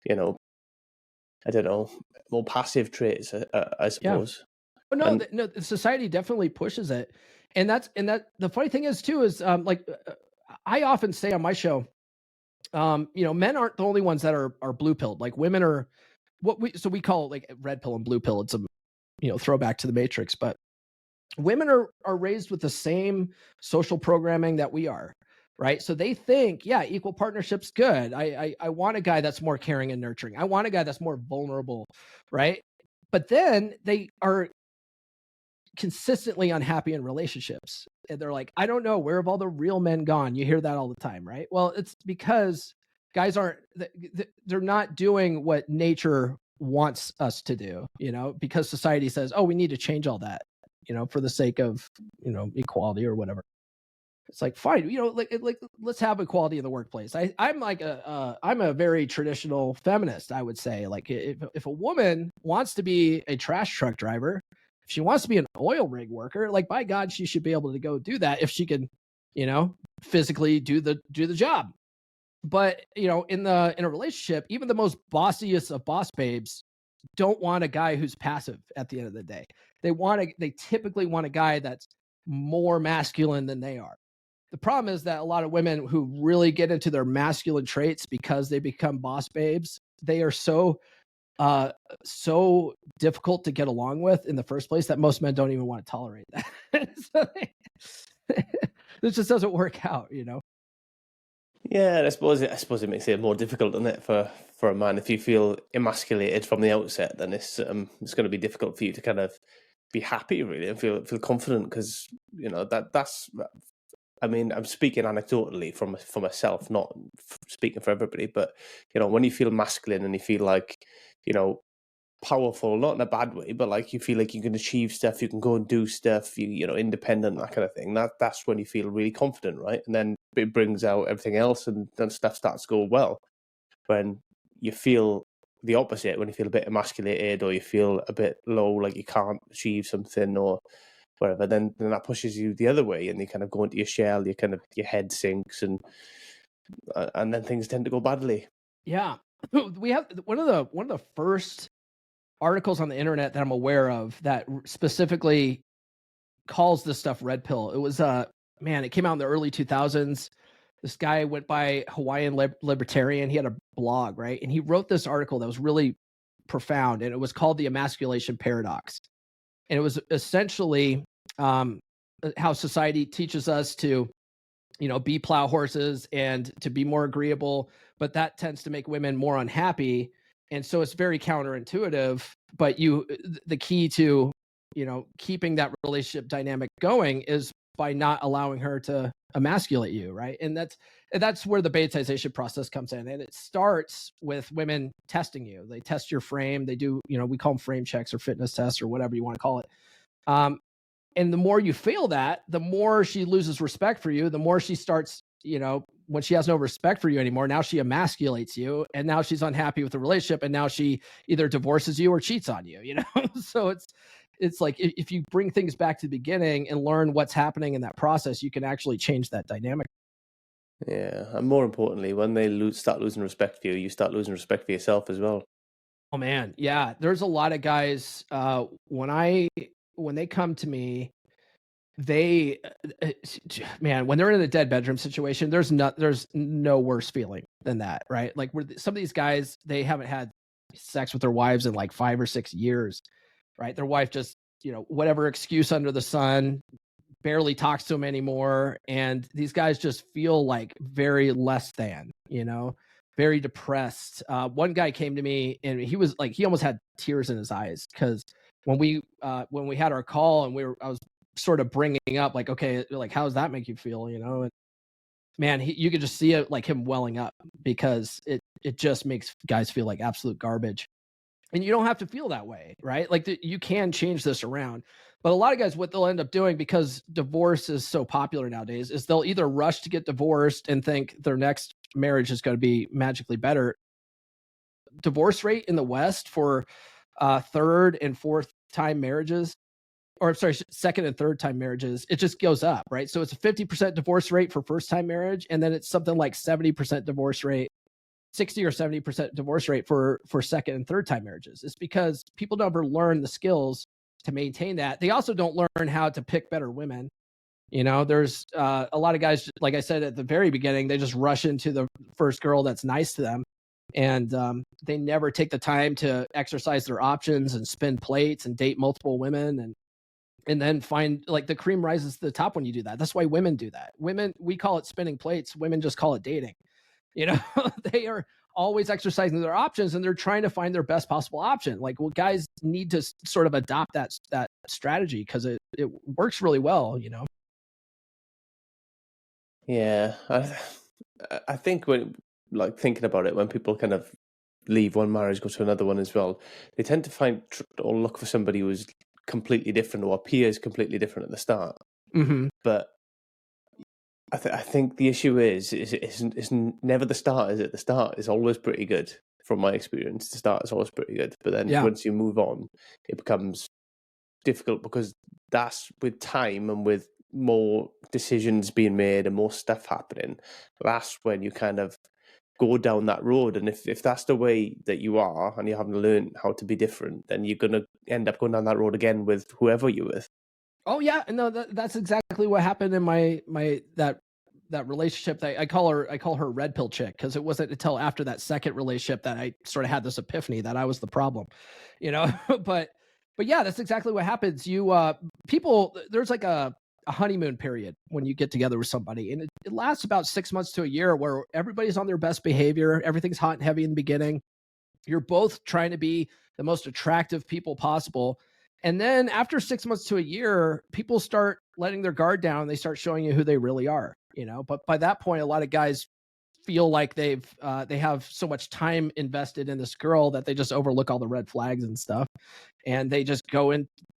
I don't know, more passive traits, I suppose. Yeah. But no, society definitely pushes it, and the funny thing is too is I often say on my show, men aren't the only ones that are blue pilled. Like women are we call like red pill and blue pill. It's a throwback to the Matrix, but women are raised with the same social programming that we are, right? So they think, yeah, equal partnership's good. I want a guy that's more caring and nurturing. I want a guy that's more vulnerable, right? but then they are consistently unhappy in relationships. And they're like, I don't know, where have all the real men gone? You hear that all the time, right? Well, it's because guys aren't, they're not doing what nature wants us to do, because society says, oh, we need to change all that, for the sake of, equality or whatever. It's like, fine, like let's have equality in the workplace. I'm a very traditional feminist, I would say. Like, if a woman wants to be a trash truck driver, if she wants to be an oil rig worker, like, by God, she should be able to go do that if she can, physically do the job. But in a relationship, even the most bossiest of boss babes don't want a guy who's passive at the end of the day. They typically want a guy that's more masculine than they are. The problem is that a lot of women who really get into their masculine traits because they become boss babes, they are so difficult to get along with in the first place that most men don't even want to tolerate that. So it just doesn't work out, Yeah, and I suppose it makes it more difficult, doesn't it, for a man? If you feel emasculated from the outset, then it's going to be difficult for you to kind of be happy, really, and feel confident, because that's. I mean, I'm speaking anecdotally for myself, not speaking for everybody. But when you feel masculine and you feel like powerful, not in a bad way, but like you feel like you can achieve stuff, you can go and do stuff, independent, that kind of thing. That's when you feel really confident, right? And then it brings out everything else, and then stuff starts to go well. When you feel the opposite, when you feel a bit emasculated, or you feel a bit low, like you can't achieve something or whatever, then that pushes you the other way, and you kind of go into your shell. Your head sinks, and then things tend to go badly. Yeah, we have one of the first articles on the internet that I'm aware of that specifically calls this stuff red pill. It was it came out in the early 2000s. This guy went by Hawaiian Libertarian. He had a blog, right? And he wrote this article that was really profound, and it was called the Emasculation Paradox. And it was essentially how society teaches us to, be plow horses and to be more agreeable, but that tends to make women more unhappy. And so it's very counterintuitive, but the key to, keeping that relationship dynamic going is by not allowing her to emasculate you, right? And that's where the betaization process comes in. And it starts with women testing you. They test your frame. They do, we call them frame checks or fitness tests or whatever you want to call it. And the more you fail that, the more she loses respect for you, the more she starts, when she has no respect for you anymore, now she emasculates you, and now she's unhappy with the relationship, and now she either divorces you or cheats on you, So it's like, if you bring things back to the beginning and learn what's happening in that process, you can actually change that dynamic. Yeah, and more importantly, when they start losing respect for you, you start losing respect for yourself as well. Oh man, yeah. There's a lot of guys when they come to me, they when they're in a dead bedroom situation, there's no worse feeling than that, right? Like, some of these guys, they haven't had sex with their wives in like 5 or 6 years, right? Their wife just, whatever excuse under the sun, barely talks to them anymore, and these guys just feel like very less than, very depressed. One guy came to me, and he was like, he almost had tears in his eyes, because when we had our call, and I was sort of bringing up, like, okay, like, how does that make you feel, and man, you could just see it, like, him welling up, because it just makes guys feel like absolute garbage. And you don't have to feel that way, right? Like, you can change this around. But a lot of guys, what they'll end up doing, because divorce is so popular nowadays, is they'll either rush to get divorced and think their next marriage is going to be magically better. Divorce rate in the West for third and fourth time marriages, or I'm sorry, second and third time marriages, it just goes up, right? So it's a 50% divorce rate for first time marriage, and then it's something like 70% divorce rate, 60 or 70% divorce rate for second and third time marriages. It's because people never learn the skills to maintain that. They also don't learn how to pick better women. There's a lot of guys, like I said at the very beginning, they just rush into the first girl that's nice to them, and they never take the time to exercise their options and spin plates and date multiple women, and then find, like, the cream rises to the top when you do that. That's why women do that. Women, we call it spinning plates. Women just call it dating. They are always exercising their options, and they're trying to find their best possible option. Like, well, guys need to sort of adopt that strategy because it works really well, you know. Yeah, I think when like thinking about it, when people kind of leave one marriage, go to another one as well, they tend to find or look for somebody who's completely different or appears completely different at the start. Mm-hmm. But I think the issue is never the start. Is it the start is always pretty good from my experience. The start is always pretty good, but then Yeah. once you move on, it becomes difficult because that's with time and with more decisions being made and more stuff happening. That's when you kind of go down that road. And if that's the way that you are and you haven't learned how to be different, then you're going to end up going down that road again with whoever you're with. Oh yeah, no, that's exactly what happened in that relationship. That I call her red pill chick, because it wasn't until after that second relationship that I sort of had this epiphany that I was the problem, you know. but yeah, that's exactly what happens. People, there's like a honeymoon period when you get together with somebody, and it lasts about 6 months to a year, where everybody's on their best behavior, everything's hot and heavy in the beginning. You're both trying to be the most attractive people possible. And then after 6 months to a year, people start letting their guard down. They start showing you who they really are, you know. But by that point, a lot of guys feel like they have so much time invested in this girl that they just overlook all the red flags and stuff, and they just go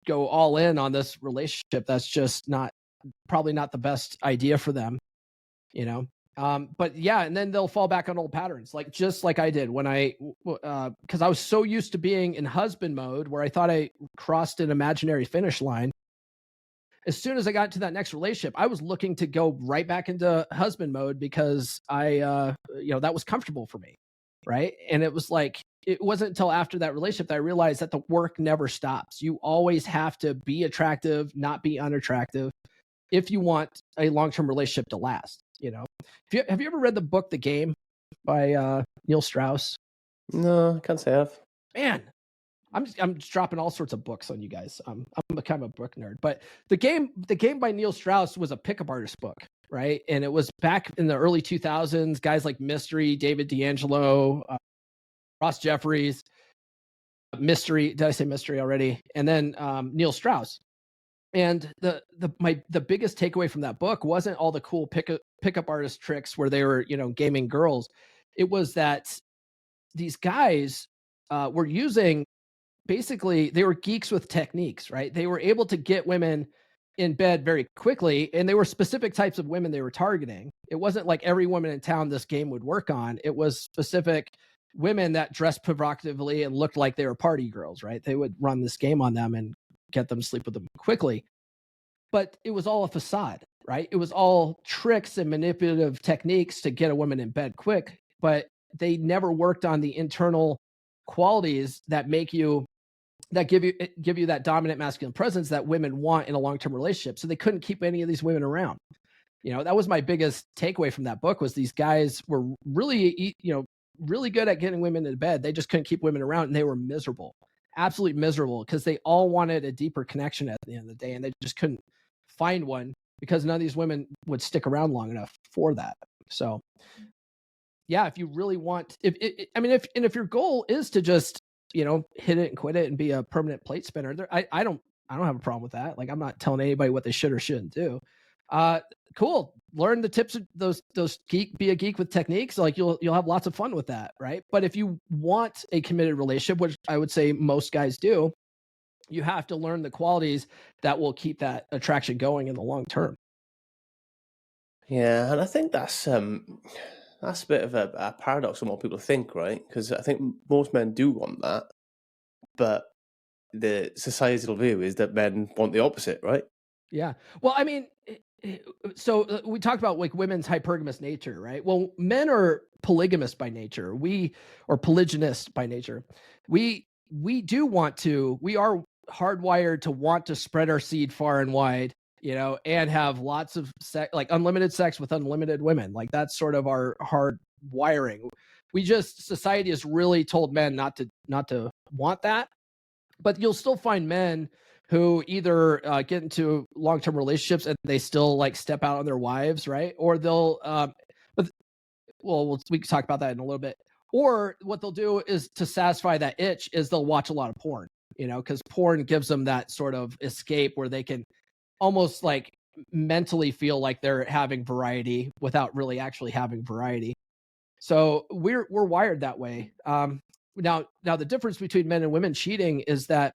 all in on this relationship that's just probably not the best idea for them, you know. But yeah, and then they'll fall back on old patterns, like just like I did when because I was so used to being in husband mode, where I thought I crossed an imaginary finish line. As soon as I got to that next relationship, I was looking to go right back into husband mode, because that was comfortable for me, right? And it was like, it wasn't until after that relationship that I realized that the work never stops. You always have to be attractive, not be unattractive, if you want a long-term relationship to last, you know. Have you ever read the book The Game by Neil Strauss? No, I can't say I've. Man, I'm just dropping all sorts of books on you guys. I'm a kind of a book nerd, but the game by Neil Strauss was a pickup artist book, right? And it was back in the early 2000s. Guys like Mystery, David D'Angelo, Ross Jeffries, Mystery. Did I say Mystery already? And then Neil Strauss. And the biggest takeaway from that book wasn't all the cool pickup artist tricks where they were, gaming girls. It was that these guys were using, basically, they were geeks with techniques, right? They were able to get women in bed very quickly, and they were specific types of women they were targeting. It wasn't like every woman in town this game would work on. It was specific women that dressed provocatively and looked like they were party girls, right? They would run this game on them and get them to sleep with them quickly. But it was all a facade, right? It was all tricks and manipulative techniques to get a woman in bed quick, but they never worked on the internal qualities that give you that dominant masculine presence that women want in a long-term relationship. So they couldn't keep any of these women around. You know, that was my biggest takeaway from that book, was these guys were really, really good at getting women into bed. They just couldn't keep women around, and they were miserable, absolutely miserable, because they all wanted a deeper connection at the end of the day, and they just couldn't find one, because none of these women would stick around long enough for that. So yeah, if you really want, if your goal is to just, hit it and quit it and be a permanent plate spinner, I don't have a problem with that. Like, I'm not telling anybody what they should or shouldn't do. Cool. Learn the tips of those be a geek with techniques. Like, you'll have lots of fun with that, right? But if you want a committed relationship, which I would say most guys do, you have to learn the qualities that will keep that attraction going in the long term. Yeah, and I think that's a bit of a paradox on what people think, right? Because I think most men do want that, but the societal view is that men want the opposite, right? Yeah. Well, I mean, so we talked about like women's hypergamous nature, right? Well, men are polygamous by nature. Or polygynist by nature. We are hardwired to want to spread our seed far and wide, and have lots of sex, like unlimited sex with unlimited women. Like, that's sort of our hard wiring. Society has really told men not to want that, but you'll still find men who either get into long-term relationships and they still like step out on their wives, right? Or they'll, we can talk about that in a little bit. Or what they'll do is to satisfy that itch is they'll watch a lot of porn, because porn gives them that sort of escape where they can almost like mentally feel like they're having variety without really actually having variety. So we're wired that way. Now the difference between men and women cheating is that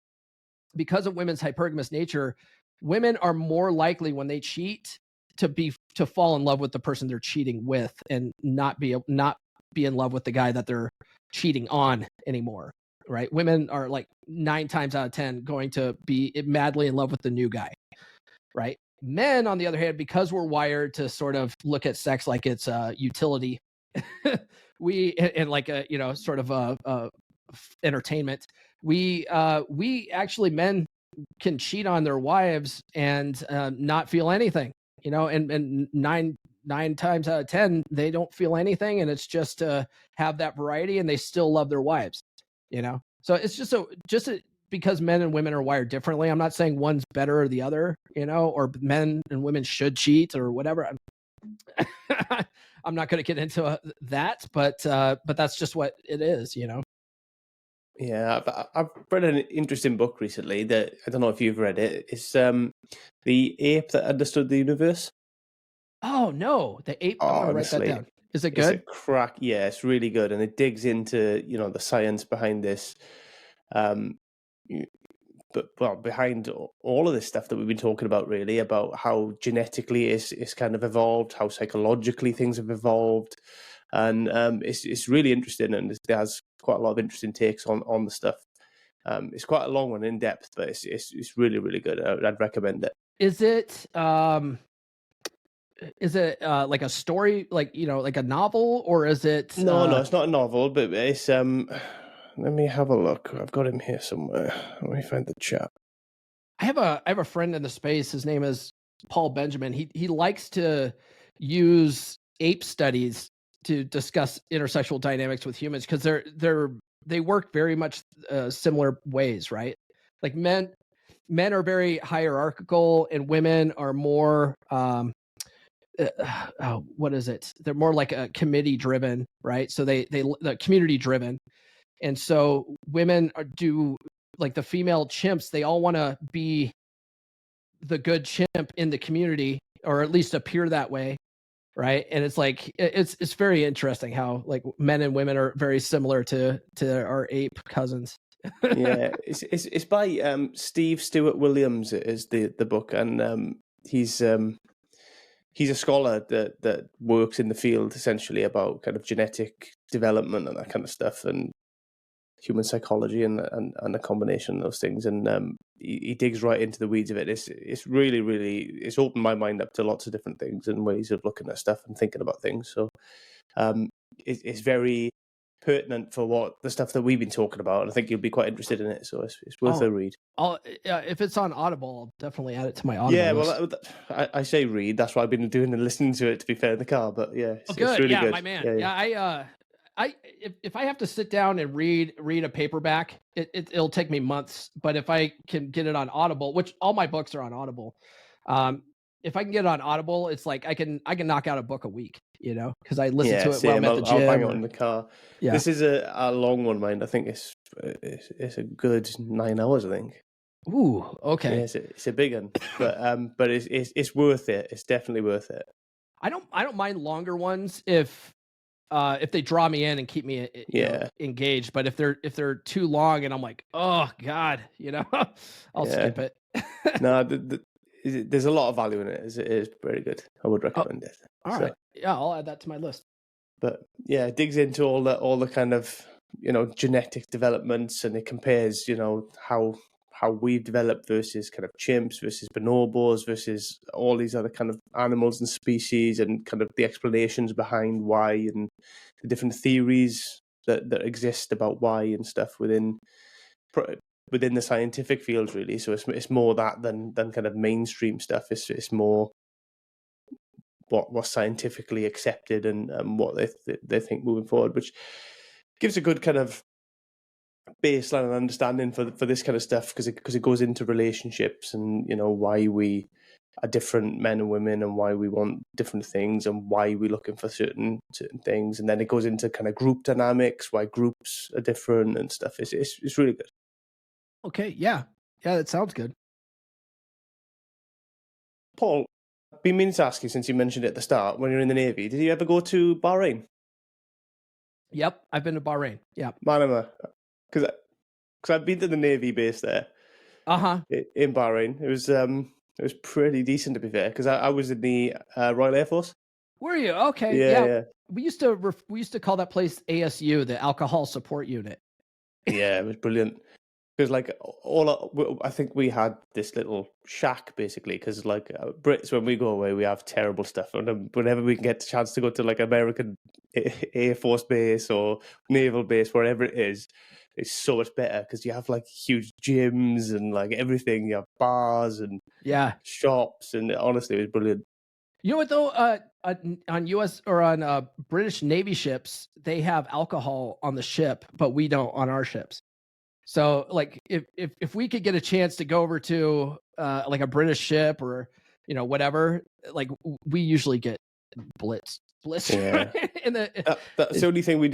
because of women's hypergamous nature, women are more likely when they cheat to fall in love with the person they're cheating with and not be in love with the guy that they're cheating on anymore. Right? Women are like 9 times out of 10 going to be madly in love with the new guy. Right? Men, on the other hand, because we're wired to sort of look at sex like it's a utility, we and like a sort of a entertainment. We actually, men can cheat on their wives and not feel anything, and nine times out of 10 they don't feel anything, and it's just to have that variety, and they still love their wives. So it's because men and women are wired differently. I'm not saying one's better or the other, or men and women should cheat or whatever. I'm not going to get into that, but that's just what it is. Yeah, I've read an interesting book recently that I don't know if you've read it. It's The Ape That Understood the Universe. Oh no, the ape. Oh, I'm going to write that honestly, down. Is it it's a good? crack. Yeah, it's really good, and it digs into the science behind this. You- but well, behind all of this stuff that we've been talking about, really, about how genetically it's kind of evolved, how psychologically things have evolved, and it's really interesting, and it has quite a lot of interesting takes on the stuff. It's quite a long one, in depth, but it's really, really good. I'd recommend it. Is it like a story, like like a novel, or is it No, it's not a novel, but it's Let me have a look. I've got him here somewhere. Let me find the chat. I have a friend in the space. His name is Paul Benjamin. He likes to use ape studies to discuss intersexual dynamics with humans because they work very much similar ways, right? Like men are very hierarchical and women are more what is it? They're more like a committee driven, right? So the community driven. And so women do, like, the female chimps, they all want to be the good chimp in the community, or at least appear that way, right? And it's like it's very interesting how like men and women are very similar to our ape cousins. Yeah, it's by Steve Stewart Williams is the book, and he's a scholar that works in the field essentially about kind of genetic development and that kind of stuff, and human psychology and a combination of those things, and he digs right into the weeds of it. It's really, really, it's opened my mind up to lots of different things and ways of looking at stuff and thinking about things. So it's very pertinent for what the stuff that we've been talking about, and I think you'll be quite interested in it. So it's worth a read. If it's on Audible, I'll definitely add it to my Audible Yeah, list. well, I say read. That's what I've been doing and listening to it, to be fair, in the car. But yeah, Oh, it's good. really Yeah, good. my man. Yeah, Yeah, if I have to sit down and read a paperback, it'll take me months. But if I can get it on Audible, which all my books are on Audible, if I can get it on Audible, it's like I can knock out a book a week, because I listen Yeah, to it while I'm same. at the I'll bang gym. it on the car. Yeah. This is a long one, mind. I think it's a good 9 hours, I think. Ooh. Okay. Yeah, it's a big one, but it's worth it. It's definitely worth it. I don't mind longer ones if they draw me in and keep me engaged. But if they're too long and I'm like, oh God, I'll skip it. No, there's a lot of value in it. It is very good. I would recommend it. All right. Yeah, I'll add that to my list. But yeah, it digs into all the kind of genetic developments, and it compares how we've developed versus kind of chimps versus bonobos versus all these other kind of animals and species, and kind of the explanations behind why, and the different theories that exist about why and stuff within the scientific fields, really. So it's more that than kind of mainstream stuff. It's more what's scientifically accepted and what they think moving forward, which gives a good kind of baseline and understanding for this kind of stuff, because it goes into relationships and why we are different, men and women, and why we want different things and why we're looking for certain things. And then it goes into kind of group dynamics, why groups are different and stuff. It's really good. Okay, yeah, that sounds good. Paul, I've been meaning to ask you since you mentioned it at the start, when you're in the Navy, did you ever go to Bahrain? Yep, I've been to Bahrain. Yeah. Manama, because I've been to the Navy base there. In Bahrain. It was pretty decent, to be fair, because I was in the Royal Air Force. Were you? Okay. Yeah. We used to call that place ASU, the Alcohol Support Unit. Yeah, it was brilliant. Because I think we had this little shack basically. Because like Brits, when we go away, we have terrible stuff. And whenever we can get the chance to go to like American Air Force base or naval base, wherever it is, it's so much better because you have like huge gyms and like everything. You have bars and shops, and honestly, it was brilliant. You know what though? On U.S. or on British Navy ships, they have alcohol on the ship, but we don't on our ships. So like if we could get a chance to go over to like a British ship or whatever, like we usually get blitzed. Yeah. That's the only thing we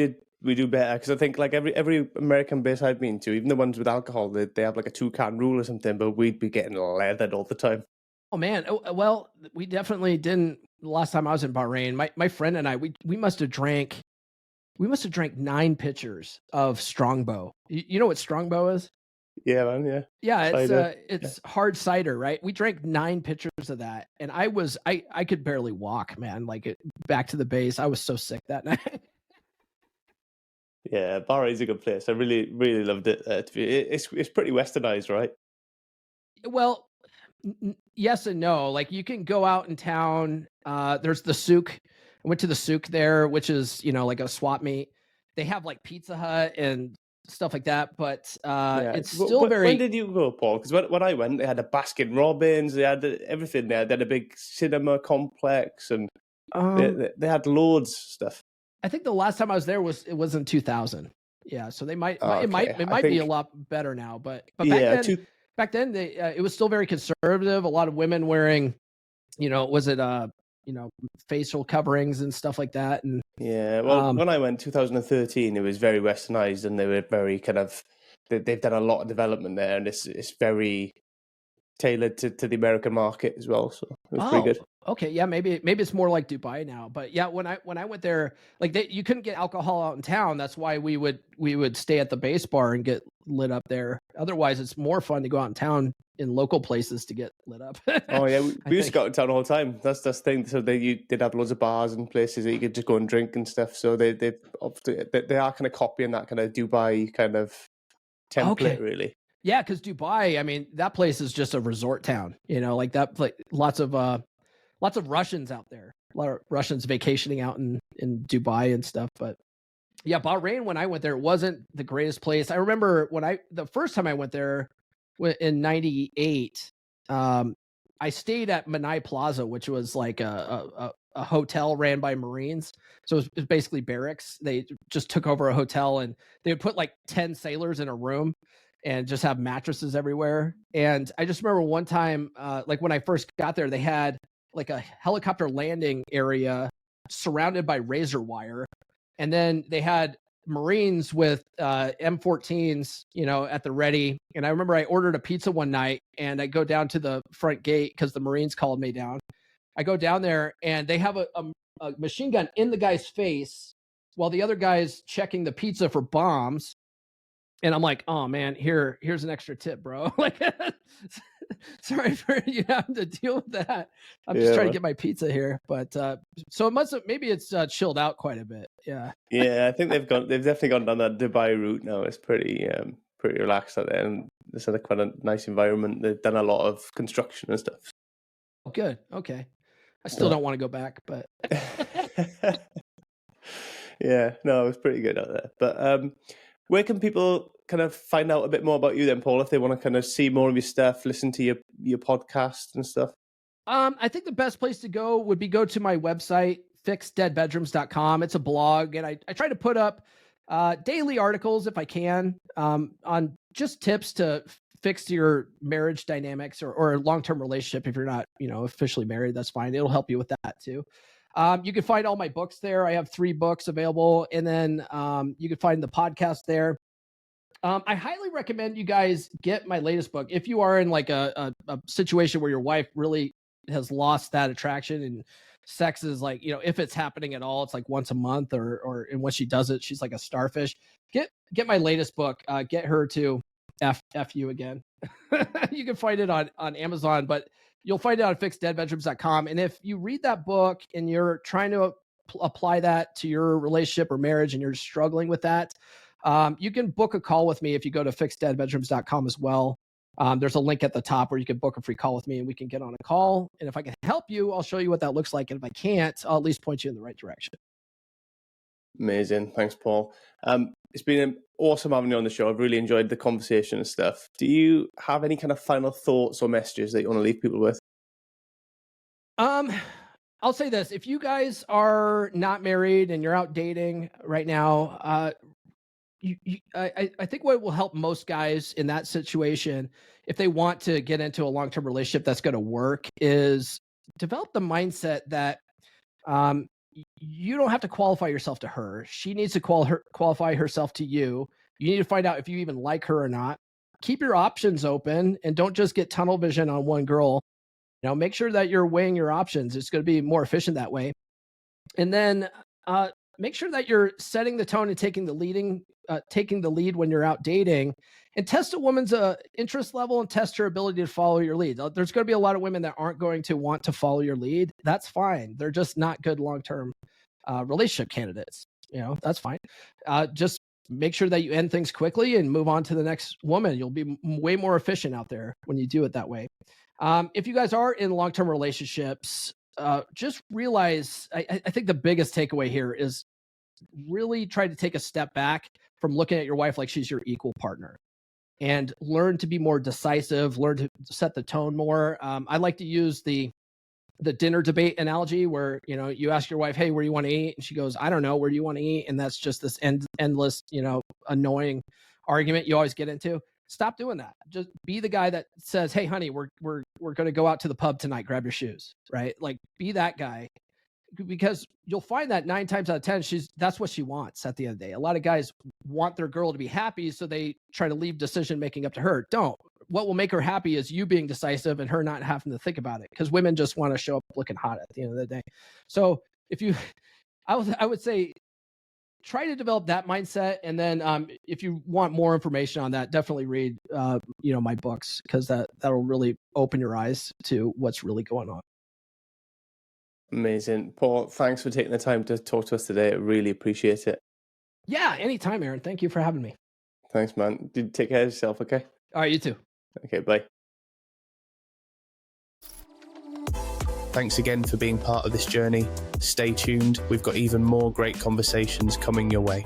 do better, because I think like every American base I've been to, even the ones with alcohol, they have like a 2-can rule or something, but we'd be getting leathered all the time. Oh man, well, we definitely didn't. The last time I was in Bahrain, my friend and I, we must have drank 9 pitchers of Strongbow. You know what Strongbow is? Yeah, man. Yeah. Yeah, it's hard cider, right? We drank 9 pitchers of that, and I could barely walk, man. Like back to the base, I was so sick that night. Yeah, Bahrain's a good place. I really, really loved it. It's pretty westernized, right? Well, yes and no. Like you can go out in town. There's the souk. I went to the souk there, which is like a swap meet. They have like Pizza Hut and stuff like that, but it's still very. When did you go, Paul? Because when I went, they had a Baskin Robbins. They had everything there. They had a big cinema complex, and they had loads of stuff. I think the last time I was there was in 2000. Yeah, so they might it might be a lot better now, but back then they it was still very conservative. A lot of women wearing, facial coverings and stuff like that. And when I went 2013, it was very westernized, and they were very kind of they've done a lot of development there, and it's very tailored to the American market as well. So it was pretty good. Okay, yeah, maybe it's more like Dubai now. But yeah, when I went there, like you couldn't get alcohol out in town. That's why we would stay at the base bar and get lit up there. Otherwise, it's more fun to go out in town in local places to get lit up. Oh yeah, we used to go out in town all the time. That's the thing. So you did have loads of bars and places that you could just go and drink and stuff. So they are kind of copying that kind of Dubai kind of template, really. Yeah, because Dubai, I mean, that place is just a resort town. Like that. Like lots of Russians out there. A lot of Russians vacationing out in Dubai and stuff. But yeah, Bahrain, when I went there, it wasn't the greatest place. I remember the first time I went there in 98, I stayed at Menai Plaza, which was like a hotel ran by Marines. So it was basically barracks. They just took over a hotel, and they would put like 10 sailors in a room and just have mattresses everywhere. And I just remember one time, like when I first got there, they had like a helicopter landing area surrounded by razor wire. And then they had Marines with M14s, at the ready. And I remember I ordered a pizza one night, and I go down to the front gate because the Marines called me down. I go down there, and they have a machine gun in the guy's face while the other guy's checking the pizza for bombs. And I'm like, oh man, here's an extra tip, bro. Like, sorry for you having to deal with that. I'm just trying to get my pizza here. But so maybe it's chilled out quite a bit. Yeah. Yeah, I think they've definitely gone down that Dubai route now. It's pretty relaxed out there, and it's a quite a nice environment. They've done a lot of construction and stuff. Oh, good. Okay. I still don't want to go back, but yeah, no, it was pretty good out there. But where can people kind of find out a bit more about you then, Paul, if they want to kind of see more of your stuff, listen to your podcast and stuff? I think the best place to go would be go to my website, fixeddeadbedrooms.com. It's a blog, and I try to put up daily articles if I can on just tips to fix your marriage dynamics or a long-term relationship. If you're not, officially married, that's fine. It'll help you with that too. You can find all my books there. I have 3 books available, and then you can find the podcast there. I highly recommend you guys get my latest book. If you are in like a situation where your wife really has lost that attraction and sex is like, if it's happening at all, it's like once a month or and when she does it, she's like a starfish. Get my latest book. Get her to F you again. You can find it on Amazon, but you'll find it on fixeddeadbedrooms.com. And if you read that book and you're trying to apply that to your relationship or marriage and you're struggling with that, you can book a call with me if you go to fixeddeadbedrooms.com as well. There's a link at the top where you can book a free call with me and we can get on a call. And if I can help you, I'll show you what that looks like. And if I can't, I'll at least point you in the right direction. Amazing. Thanks, Paul. It's been awesome having you on the show. I've really enjoyed the conversation and stuff. Do you have any kind of final thoughts or messages that you want to leave people with? I'll say this. If you guys are not married and you're out dating right now, I think what will help most guys in that situation, if they want to get into a long-term relationship that's going to work, is develop the mindset that you don't have to qualify yourself to her. She needs to qualify herself to you. You need to find out if you even like her or not. Keep your options open and don't just get tunnel vision on one girl. Make sure that you're weighing your options. It's going to be more efficient that way. And then make sure that you're setting the tone and taking the lead when you're out dating, and test a woman's interest level and test her ability to follow your lead. There's going to be a lot of women that aren't going to want to follow your lead. That's fine. They're just not good long-term relationship candidates. That's fine. Just make sure that you end things quickly and move on to the next woman. You'll be way more efficient out there when you do it that way. If you guys are in long-term relationships, just realize, I think the biggest takeaway here is really try to take a step back from looking at your wife like she's your equal partner and learn to be more decisive, learn to set the tone more. I like to use the dinner debate analogy where, you ask your wife, hey, where do you want to eat? And she goes, I don't know, where do you want to eat? And that's just this endless, annoying argument you always get into. Stop doing that. Just be the guy that says, hey, honey, we're going to go out to the pub tonight. Grab your shoes, right? Like, be that guy, because you'll find that 9 times out of 10, that's what she wants at the end of the day. A lot of guys want their girl to be happy, so they try to leave decision making up to her. Don't. What will make her happy is you being decisive and her not having to think about it, because women just want to show up looking hot at the end of the day. So I would say, try to develop that mindset. And then if you want more information on that, definitely read, my books, because that'll really open your eyes to what's really going on. Amazing. Paul, thanks for taking the time to talk to us today. I really appreciate it. Yeah, anytime, Aaron. Thank you for having me. Thanks, man. Take care of yourself, okay? All right, you too. Okay, bye. Thanks again for being part of this journey. Stay tuned. We've got even more great conversations coming your way.